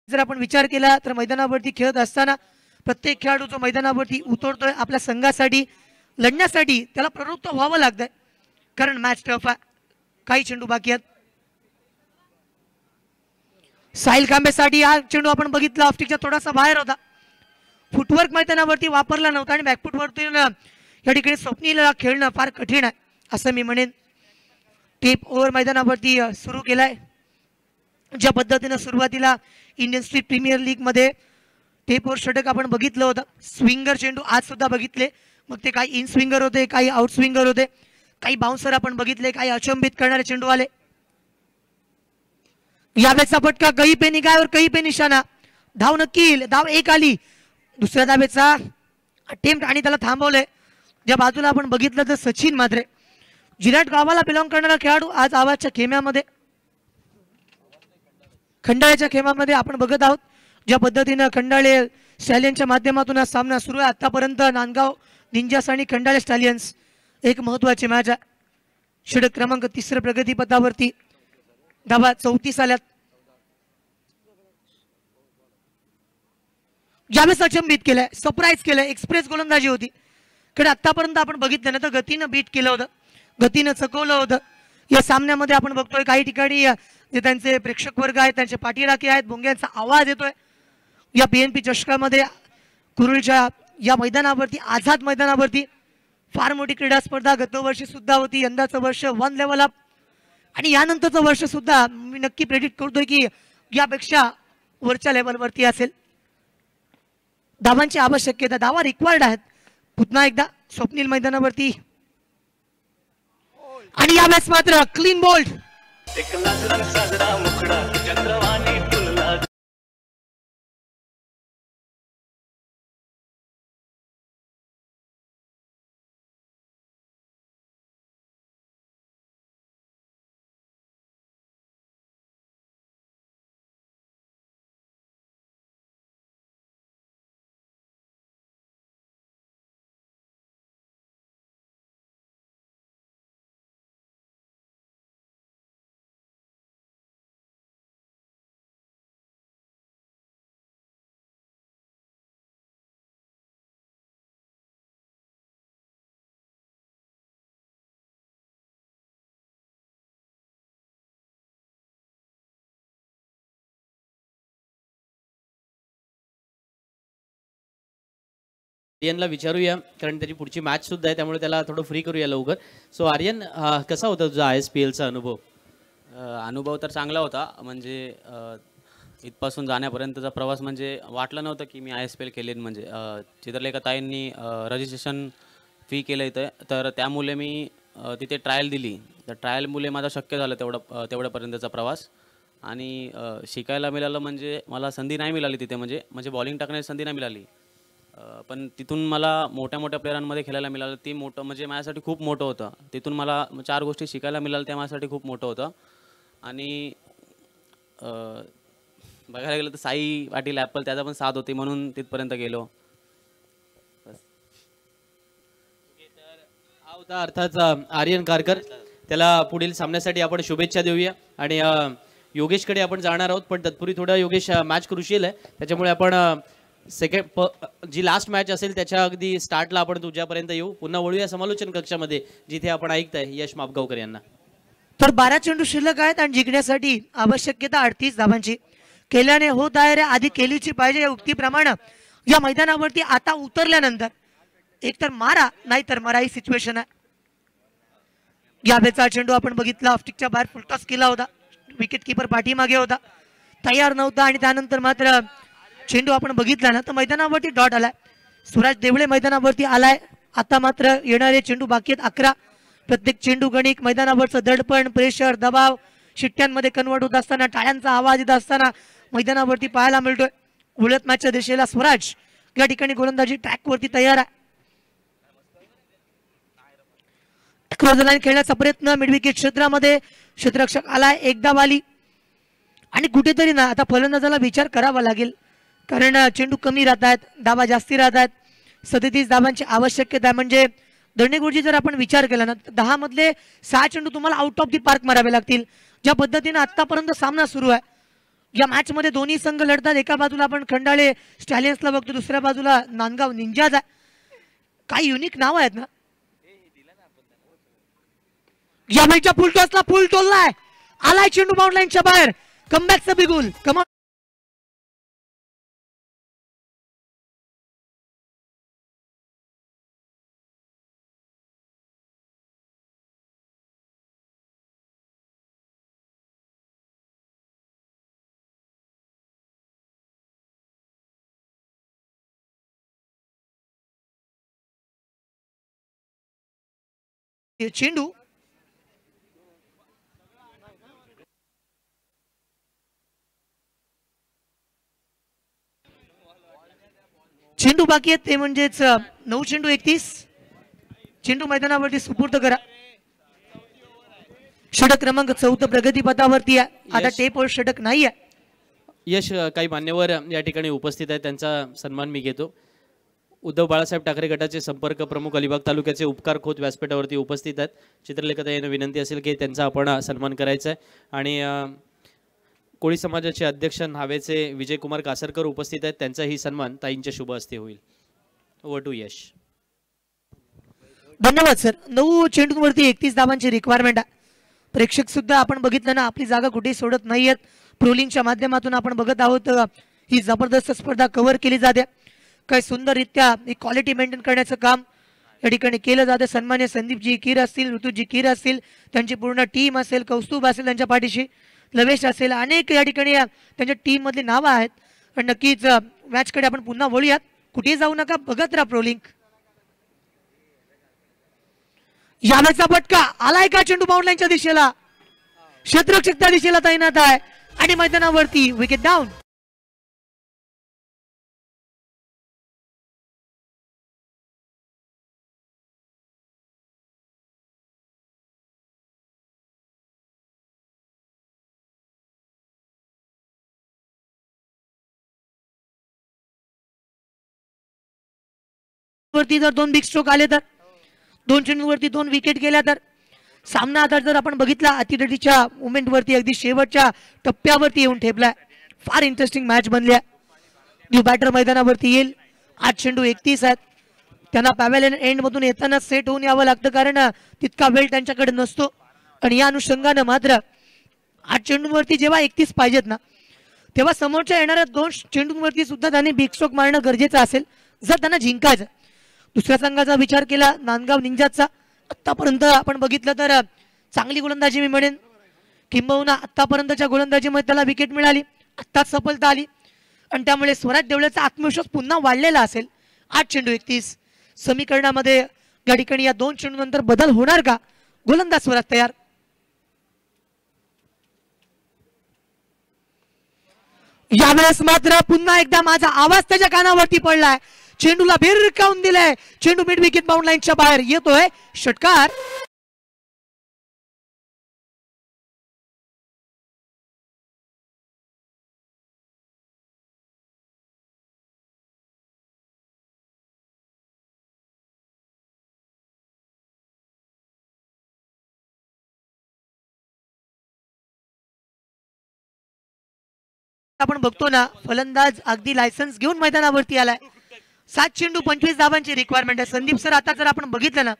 जर आपण विचार केला तर मैदानावरती खेळत असताना प्रत्येक खेळाडू जो मैदानावरती उतरतोय आपल्या संघासाठी लढण्यासाठी, त्याला प्रवृत्त व्हावं लागतंय, कारण मॅच टफ आहे, काही चेंडू बाकी आहेत। साहिल कांबेसाठी हा चेंडू आपण बघितला ऑफस्टिकच्या थोडासा बाहेर होता, फुटवर्क मैदानावरती वापरला नव्हता आणि बॅकफुटवरती या ठिकाणी स्वप्नीला खेळणं फार कठीण आहे असं मी म्हणेन। टेप ओव्हर मैदानावरती सुरू केलाय। ज्या पद्धतीने सुरुवातीला इंडियन स्ट्रीट प्रीमियर लीग मध्ये टेपवर षटक आपण बघितलं होतं, स्विंगर चेंडू आज सुद्धा बघितले, मग ते काही इन स्विंगर होते, काही आउट स्विंगर होते, काही बाउन्सर आपण बघितले, काही अचंबित करणारे चेंडू आले। यावेळेचा फटका कही पे निगाह और कही पे निशाणा, धाव नक्की, धाव एक आली। दुसऱ्या धावेचा अटेम्प्ट आणि त्याला थांबवलंय। ज्या बाजूला आपण बघितलं तर सचिन मात्रे, जिराट गावाला बिलॉंग करणारा खेळाडू, आज आवाजच्या खेम्यामध्ये, खंडाळ्याच्या खेमामध्ये आपण बघत आहोत ज्या पद्धतीने खंडाळे स्टॅलियनच्या माध्यमातून हा सामना सुरू आहे। आतापर्यंत नांदगाव निंजास आणि खंडाळे स्टॅलियन्स एक महत्त्वाची मॅच आहे। षटक क्रमांक 3 प्रगतीपथावरती, धावा 34 आल्यात। ज्यावेळेस अचंबित केलंय, सरप्राईज केलंय, एक्सप्रेस गोलंदाजी होती. कारण आतापर्यंत आपण बघितलं ना तर गतीनं बीट केलं होतं, गतीनं चकवलं होतं. या सामन्यामध्ये आपण बघतोय काही ठिकाणी जे त्यांचे प्रेक्षक वर्ग आहेत, त्यांचे पाठीराखे आहेत, भोंग्यांचा आवाज येतोय. या PNP चषकामध्ये कुरुळच्या या मैदानावरती, आझाद मैदानावरती फार मोठी क्रीडा स्पर्धा गत वर्षी सुद्धा होती. यंदाचं वर्ष 1 लेवल अप आणि यानंतरचं वर्ष सुद्धा मी नक्की प्रेडिक्ट करतोय की यापेक्षा वरच्या लेवलवरती असेल. धावांची आवश्यकता, धावा रिक्वायर्ड आहेत. पुन्हा एकदा स्वप्नील मैदानावरती आणि यावेळेस मात्र क्लीन बोल्ड. आर्यनला विचारूया कारण त्याची पुढची मॅच सुद्धा आहे, त्यामुळे त्याला थोडं फ्री करूया लवकर. सो आर्यन, कसा होता तुझा ISPLचा अनुभव? अनुभव तर चांगला होता. म्हणजे इथपासून जाण्यापर्यंतचा प्रवास म्हणजे वाटलं नव्हतं की मी ISPL केलेन. म्हणजे चित्रलेखा ताईंनी रजिस्ट्रेशन फी केलं इथं, तर त्यामुळे मी तिथे ट्रायल दिली. तर ट्रायलमुळे माझा शक्य झालं तेवढ्यापर्यंतचा प्रवास. आणि शिकायला मिळालं म्हणजे मला संधी नाही मिळाली तिथे, म्हणजे बॉलिंग टाकण्याची संधी नाही मिळाली. पण तिथून मला मोठ्या मोठ्या प्लेयरांमध्ये खेळायला मिळालं. ती मोठं म्हणजे माझ्यासाठी खूप मोठं होतं. तिथून मला 4 गोष्टी शिकायला मिळाल्या, त्या माझ्यासाठी खूप मोठं होतं. आणि बघायला गेलं तर साई पाटील ॲपल त्याचा पण साथ होती, म्हणून तिथपर्यंत गेलो. हा होता अर्थात आर्यन कारकर. त्याला पुढील सामन्यासाठी आपण शुभेच्छा देऊया. आणि योगेशकडे आपण जाणार आहोत, पण तत्पूर्वी थोडं योगेश मॅच क्रुशियल आहे, त्याच्यामुळे आपण जी लास्ट मॅच असेल त्याच्या अगदी स्टार्टला आपण तुझ्यापर्यंत येऊ. पुन्हा वळूया समालोचन कक्षामध्ये, जिथे आपण ऐकताय यश मापगावकर यांना. तर 12 चेंडू शिल्लक आहेत आणि जिंकण्यासाठी आवश्यकता 38 धावांची. केल्याने होत आहे रे, आधी केलीची पाहिजे या उक्तीप्रमाणे या मैदानावरती आता उतरल्यानंतर एक तर मारा नाही तर मरा ही सिच्युएशन आहे. यावेळेचा चेंडू आपण बघितला, ऑफस्टिकच्या बाहेर फुलटॉस केला होता, विकेट किपर पाठीमागे होता, तयार नव्हता. आणि त्यानंतर मात्र चेंडू आपण बघितला ना तर मैदानावरती डॉट आलाय. सुराज देवळे मैदानावरती आलाय. आता मात्र येणारे चेंडू बाकी आहेत 11. प्रत्येक चेंडू गणिक, मैदानावरचं दडपण, प्रेशर, दबाव शिट्ट्यांमध्ये कन्वर्ट होत असताना, टाळ्यांचा आवाज येत असताना मैदानावरती पाहायला मिळतोय. उलट मॅचच्या दिशेला स्वराज या ठिकाणी गोलंदाजी ट्रॅकवरती तयार आहे. क्रॉस लाईन खेळण्याचा प्रयत्न, मिड विकेट क्षेत्रामध्ये क्षेत्ररक्षक आलाय, एकदा वाली. आणि कुठेतरी ना आता फलंदाजाला विचार करावा लागेल, कारण चेंडू कमी राहत आहेत, धावा जास्ती राहत आहेत. 37 धावांची आवश्यकता आहे. म्हणजे दंडेगुरुजी जर आपण विचार केला ना 10 मधले 6 चेंडू तुम्हाला आउट ऑफ दी पार्क मारावे लागतील. ज्या पद्धतीने आतापर्यंत सामना सुरू आहे, या मॅच मध्ये दोन्ही संघ लढतात. एका बाजूला आपण खंडाळे स्टॅलियन्सला बघतो, दुसऱ्या बाजूला नांदगाव निंजाज आहे. काही युनिक नाव आहेत ना. या मॅचच्या फुल टॉसला फुल टोललाय, आलाय चेंडू बाउंड लाईनच्या बाहेर. कमबॅकचा बिगुल कमा. चेंडू चेंडू बाकी आहेत ते म्हणजेच 9 चेंडू 31 चेंडू मैदानावरती सुपूर्द करा. षटक क्रमांक 4 प्रगतीपथावरती आहे. आता टेपवर षटक नाही आहे. यश, काही मान्यवर या ठिकाणी उपस्थित आहेत, त्यांचा सन्मान मी घेतो. उद्धव बाळासाहेब ठाकरे गटाचे संपर्क प्रमुख अलिबाग तालुक्याचे उपकार खोत व्यासपीठावरती उपस्थित आहेत. चित्रलेखा यांना विनंती असेल की त्यांचा आपण सन्मान करायचा आहे. आणि कोळी समाजाचे अध्यक्ष न्हावेचे विजयकुमार कासरकर उपस्थित आहेत, त्यांचाही सन्मान ताईंच्या शुभ हस्ते होईल. ओव्हर टू यश. धन्यवाद सर. 9 चेंडूंवरती 31 धावांची रिक्वायरमेंट आहे. प्रेक्षक सुद्धा आपण बघितलं ना, आपली जागा कुठेही सोडत नाहीयेत. प्रोलिंगच्या माध्यमातून आपण बघत आहोत ही जबरदस्त स्पर्धा कव्हर केली जाते. काय सुंदररित्या ही क्वालिटी मेंटेन करण्याचं काम या ठिकाणी केलं जातं. सन्मान्य संदीपजी कीर असतील, ऋतुजी कीर असतील, त्यांची पूर्ण टीम असेल, कौस्तुभ असेल त्यांच्या पाठीशी, लवेश असेल, अनेक या ठिकाणी त्यांच्या टीम मधली नावं आहेत. पण नक्कीच मॅचकडे आपण पुन्हा वळूयात. कुठेही जाऊ नका, बघत राहा प्रोलिंग. यावेळेचा फटका आलाय का चेंडू बाउंडलाईनच्या दिशेला, क्षेत्ररक्षक त्या दिशेला तैनात आहे आणि मैदानावरती विकेट डाऊन. वरती जर 2 बिग स्ट्रोक आले तर 2 चेंडूवरती 2 विकेट गेल्या तर सामना आता जर आपण बघितला अतिरेटीच्या मोमेंट वरती अगदी शेवटच्या टप्प्यावरती येऊन ठेपलाय. फार इंटरेस्टिंग मॅच बनली आहे. न्यू बॅटर मैदानावरती येईल. 8 चेंडू 31 आहेत. त्यांना पॅव्हेलियन एंड मधून येताना सेट होऊन यावं लागतं, कारण तितका वेळ त्यांच्याकडे नसतो. आणि या अनुषंगानं मात्र 8 चेंडूंवरती जेव्हा 31 पाहिजेत ना, तेव्हा समोरच्या येणाऱ्या 2 चेंडूंवरती सुद्धा त्यांनी बिग स्ट्रोक मारणं गरजेचं असेल जर त्यांना जिंकायचं. दुसऱ्या संघाचा विचार केला नांदगाव निंजाचा, आतापर्यंत आपण बघितलं तर चांगली गोलंदाजी मी म्हणेन, किंबहुना आतापर्यंतच्या गोलंदाजीमध्ये त्याला विकेट मिळाली, आत्ताच सफलता आली आणि त्यामुळे स्वराज देवळेचा आत्मविश्वास पुन्हा वाढलेला असेल. 8 चेंडू 31 समीकरणामध्ये या ठिकाणी या 2 चेंडूनंतर बदल होणार का? गोलंदाज स्वराज तयार. यावेळेस मात्र पुन्हा एकदा माझा आवाज त्याच्या कानावरती पडलाय. चेंडूला भिरकावून दिलाय. चेंडू मिड विकेट बाउंड लाईनच्या बाहेर येतोय. षटकार. आपण बघतो ना, फलंदाज अगदी लायसन्स घेऊन मैदानावरती आलाय. 7 चेंडू 25 धावांची रिक्वायरमेंट आहे. संदीप सर, आता जर आपण बघितलं ना,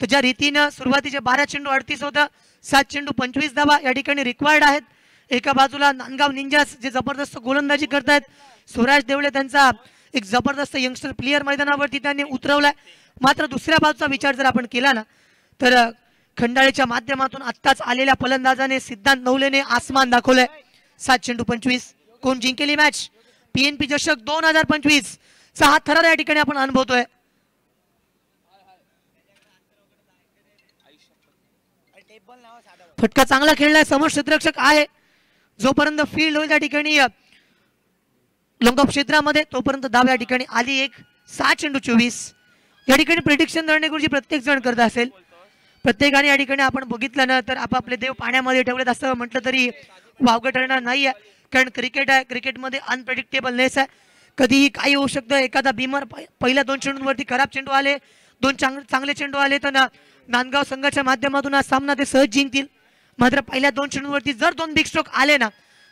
तर ज्या रीतीनं सुरुवातीचे 12 चेंडू 38 होतं, 7 चेंडू 25 धावा या ठिकाणी रिक्वायर्ड आहेत. एका बाजूला नांदगाव निंजास जे जबरदस्त गोलंदाजी करतायत, स्वराज देवळे त्यांचा एक जबरदस्त यंगस्टर प्लेयर मैदानावरती त्यांनी उतरवलाय. मात्र दुसऱ्या बाजूचा विचार जर आपण केला ना, तर खंडाळेच्या माध्यमातून आत्ताच आलेल्या फलंदाजाने सिद्धांत नवलेने आसमान दाखवलंय. 7 चेंडू 25. कोण जिंकेली मॅच? पीएनपी चषक 2025 चा हा थरार या ठिकाणी आपण अनुभवतोय. फटका चांगला खेळलाय. समोर क्षेत्ररक्षक आहे. जोपर्यंत फील्ड होईल त्या ठिकाणी लॉंग क्षेत्रामध्ये, तोपर्यंत धाव या ठिकाणी आली एक. 7 चेंडू 24. या ठिकाणी प्रिडिक्शन धरणे गुरुजी प्रत्येक जण करत असेल. प्रत्येकाने या ठिकाणी आपण बघितलं ना, तर आपापले देव पाण्यामध्ये ठेवलेत असं म्हटलं तरी वावगं ठरणार नाहीये. कारण क्रिकेट आहे, क्रिकेटमध्ये अनप्रेडिक्टेबलनेस आहे. कधीही काही होऊ शकतं. एखादा बिमर पहिल्या 2 चेंडूंवरती खराब चेंडू आले, 2 चांगले चेंडू आले तर नांदगाव संघाच्या माध्यमातून हा सामना ते सहज जिंकतील. मात्र पहिल्या 2 चेंडूंवरती जर 2 बिग स्ट्रोक आले ना,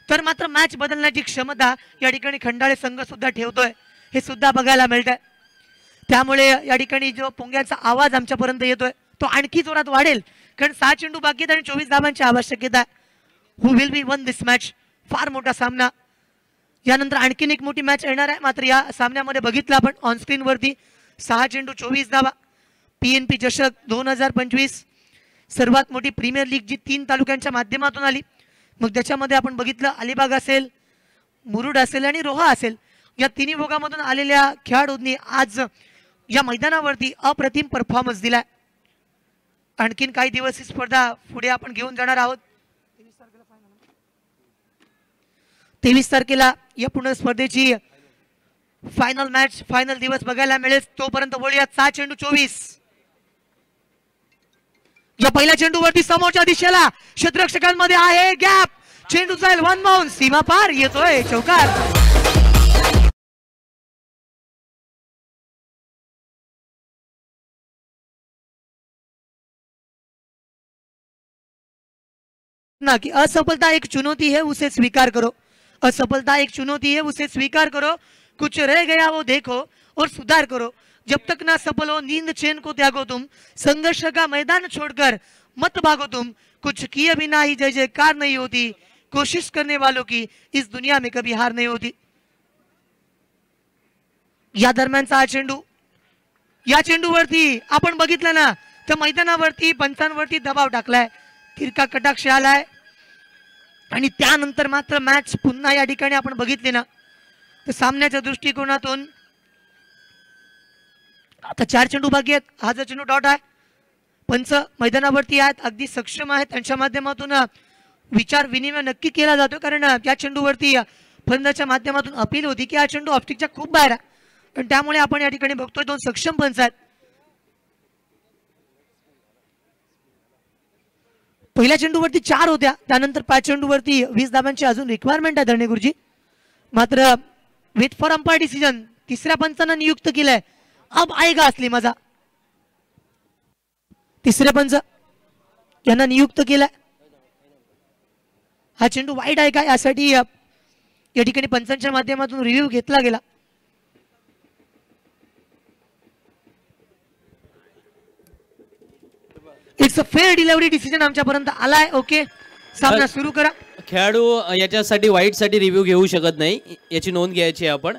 तर मात्र मॅच बदलण्याची क्षमता या ठिकाणी खंडाळे संघ सुद्धा ठेवतोय. हे सुद्धा बघायला मिळतंय. त्यामुळे या ठिकाणी जो पोंग्याचा आवाज आमच्यापर्यंत येतोय तो आणखी जोरात वाढेल, कारण 6 चेंडू बाकी आहेत आणि 24 धावांची आवश्यकता आहे. Who will be won this मॅच? फार मोठा सामना. यानंतर आणखीन एक मोठी मॅच येणार आहे. मात्र या सामन्यामध्ये बघितलं आपण ऑन स्क्रीन वरती 6 चेंडू 24 धावा. पीएनपी चषक 2025 सर्वात मोठी प्रीमियर लीग जी 3 तालुक्यांच्या माध्यमातून आली. मग त्याच्यामध्ये आपण बघितलं अलिबाग असेल, मुरुड असेल आणि रोहा असेल, या तिन्ही भोगामधून आलेल्या खेळाडूंनी आज या मैदानावरती अप्रतिम परफॉर्मन्स दिलाय. आणखीन काही दिवस ही स्पर्धा पुढे आपण घेऊन जाणार आहोत. 23 तारखेला या पूर्ण स्पर्धेची फायनल मॅच, फायनल दिवस बघायला मिळेल. तोपर्यंत वळूया 6 चेंडू 24. या पहिल्या चेंडूवरती समोरच्या दिशेला क्षेत्ररक्षकांमध्ये आहे गॅप. चेंडू जाईल 1 बाउंस, सीमा पार येतोय चौकार. ना कि असफलता एक चुनौती है, उसे स्वीकार करो। असफलता एक चुनौती है, उसे स्वीकार करो। कुछ रह गया वो देखो और सुधार करो। जब तक ना सफल हो नींद चैन को त्यागो तुम, संघर्ष का मैदान छोड़कर मत भागो तुम। कुछ किए बिना ही जय जयकार नहीं होती, कोशिश करने वालों की इस दुनिया में कभी हार नाही होती। या दरम्यानचा हा चेंडू, या चेंडूवरती आपण बघितलं ना तर मैदानावरती पंचांवरती दबाव टाकलाय, तिरका कटाक्ष आलाय आणि त्यानंतर मात्र मॅच पुन्हा या ठिकाणी आपण बघितली ना तर सामन्याच्या दृष्टिकोनातून आता 4 चेंडू बाकी आहेत। हा जो चेंडू डॉट आहे, पंच मैदानावरती आहेत, अगदी सक्षम आहेत, त्यांच्या माध्यमातून विचार विनिमय नक्की केला जातो। कारण त्या चेंडूवरती फलंदाच्या माध्यमातून अपील होती की हा चेंडू ऑफस्टिकच्या खूप बाहेर आहे, पण त्यामुळे आपण या ठिकाणी बघतोय 2 सक्षम पंच आहेत। पहिल्या चेंडूवरती 4 होत्या, त्यानंतर 5 चेंडूवरती 20 धावांची अजून रिक्वायरमेंट आहे धरणे गुरुजी। मात्र वेट फॉर अंपायर डिसिजन तिसऱ्या पंचांना नियुक्त केलंय। अब आएगा असली मजा, तिसरे पंच यांना नियुक्त केलाय। हा चेंडू वाईड आहे का यासाठी या ठिकाणी पंचांच्या माध्यमातून रिव्ह्यू घेतला गेला। It's a fair delivery decision आमच्यापर्यंत आलाय। ओके, सामना सुरू करा। खेळाडू याच्यासाठी वाईटसाठी रिव्ह्यू घेऊ शकत नाही, याची नोंद घ्यायची आहे आपण।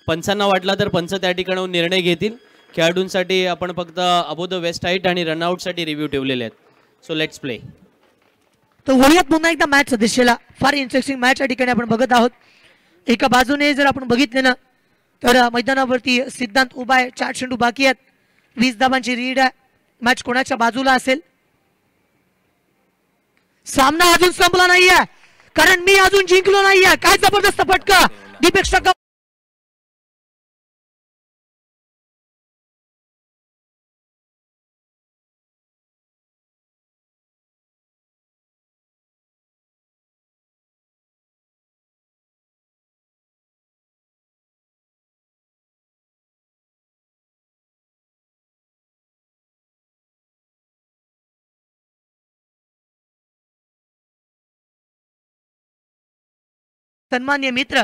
पंचांना वाटला तर पंच त्या ठिकाणाहून निर्णय घेतील। खेळाडूंसाठी आपण फक्त अबो द वेस्ट हाईट आणि रनआउटसाठी रिव्ह्यू ठेवलेले आहेत। So let's play. तर वळूयात पुन्हा एकदा मॅच दिशेला। फार इंटरेस्टिंग मॅच या ठिकाणी आपण बघत आहोत। एका बाजूने जर आपण बघितले ना तर मैदानावरती सिद्धांत उभा आहे, 4 चेंडू बाकी आहेत, 20 धावांची लीड आहे। मॅच कोणाच्या बाजूला असेल? सामना अजून संपला नाहीये, कारण मी अजून जिंकलो नाहीये। काय जबरदस्त फटका दीपेश टक्का। सन्मान्य मित्र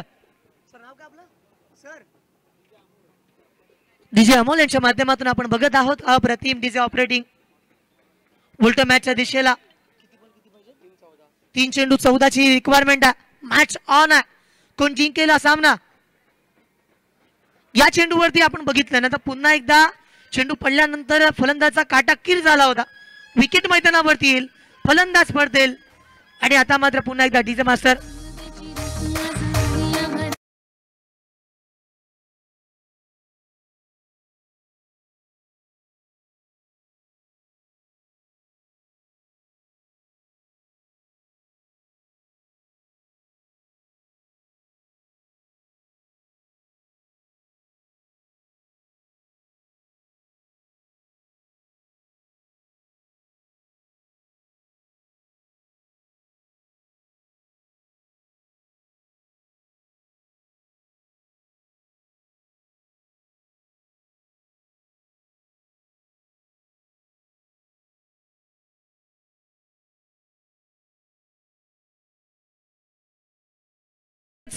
डीजे अमोल यांच्या माध्यमातून आपण बघत आहोत अप्रतिम डीजे ऑपरेटिंग। उलट मॅचच्या दिशेला 3 चेंडू 14 ची रिक्वायरमेंट आहे। मॅच ऑन आहे, कोण जिंकेल हा सामना? या चेंडूवरती आपण बघितलं ना तर पुन्हा एकदा चेंडू पडल्यानंतर फलंदाजाचा काटा किर झाला होता। विकेट मैदानावरती येईल, फलंदाज पडतील आणि आता मात्र पुन्हा एकदा डीजे मास्टर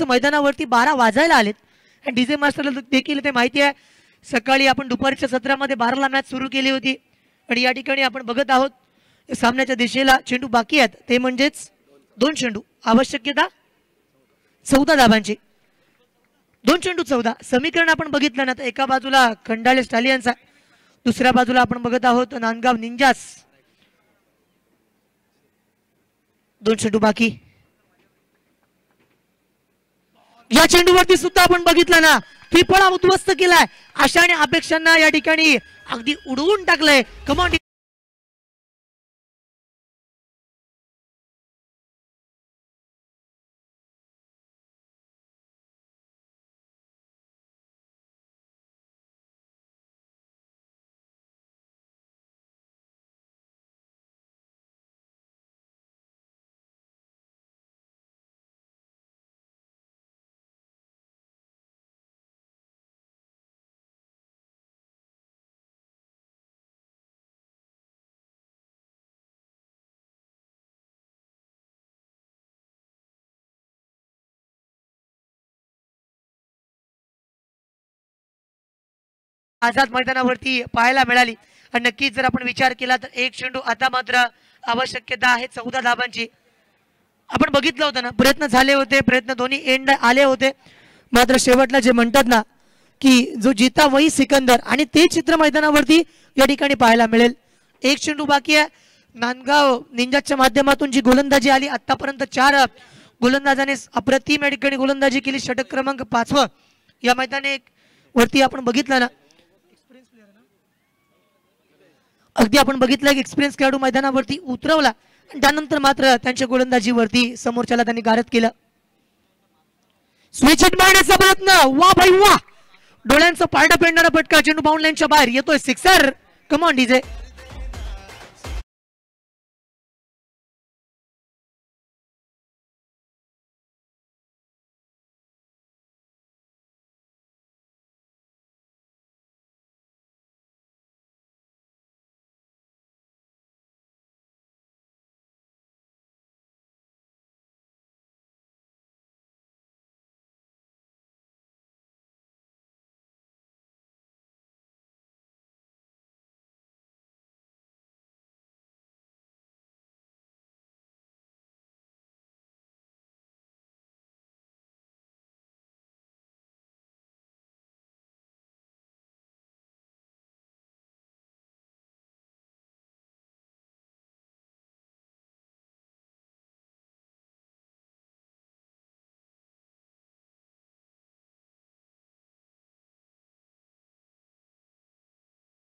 मैदानावरती 12 वाजायला आलेत। डीजे मास्टरला देखील ते माहिती आहे, सकाळी आपण दुपारच्या सत्रामध्ये 12ला मॅच सुरू केली होती आणि या ठिकाणी आपण बघत आहोत सामन्याच्या दिशेला चेंडू बाकी आहेत, ते म्हणजेच 2 चेंडू, आवश्यकता 14 धावांची। 2 चेंडू 14 समीकरण आपण बघितलं ना तर एका बाजूला खंडाळे स्टॅलियन्स, दुसऱ्या बाजूला आपण बघत आहोत नांदगाव निंजास। 2 चेंडू बाकी। या चेंडूवरती सुद्धा आपण बघितलं ना त्रिफळा उद्ध्वस्त केलाय, आशा आणि अपेक्षांना या ठिकाणी अगदी उडवून टाकलंय। कमांड आझाद मैदानावरती पाहायला मिळाली. आणि नक्कीच जर आपण विचार केला तर एक चेंडू आता मात्र आवश्यकता आहे 14 धाबांची. आपण बघितलं होतं ना, प्रयत्न झाले होते, प्रयत्न दोन्ही एंड आले होते, मात्र शेवटला जे म्हणतात ना की जो जीता वही सिकंदर, आणि ते चित्र मैदानावरती या ठिकाणी पाहायला मिळेल. एक चेंडू बाकी आहे. नांदगाव निंजाच्या माध्यमातून जी गोलंदाजी आली आतापर्यंत 4 गोलंदाजाने अप्रतिम या ठिकाणी गोलंदाजी केली. षटक क्रमांक 5 या मैदानी वरती आपण बघितलं ना, अगदी आपण बघितलं की एक्सपिरियन्स खेळाडू मैदानावरती उतरवला आणि त्यानंतर मात्र त्यांच्या गोलंदाजीवरती समोरच्याला त्यांनी गारद केलं. स्विच हिट मारण्याचा प्रयत्न, वा भाई वा, डोळ्यांचं पारडं पेडणारा फटका, चेंडू बाउंड लाईनच्या बाहेर येतोय. सिक्सर. Come on DJ.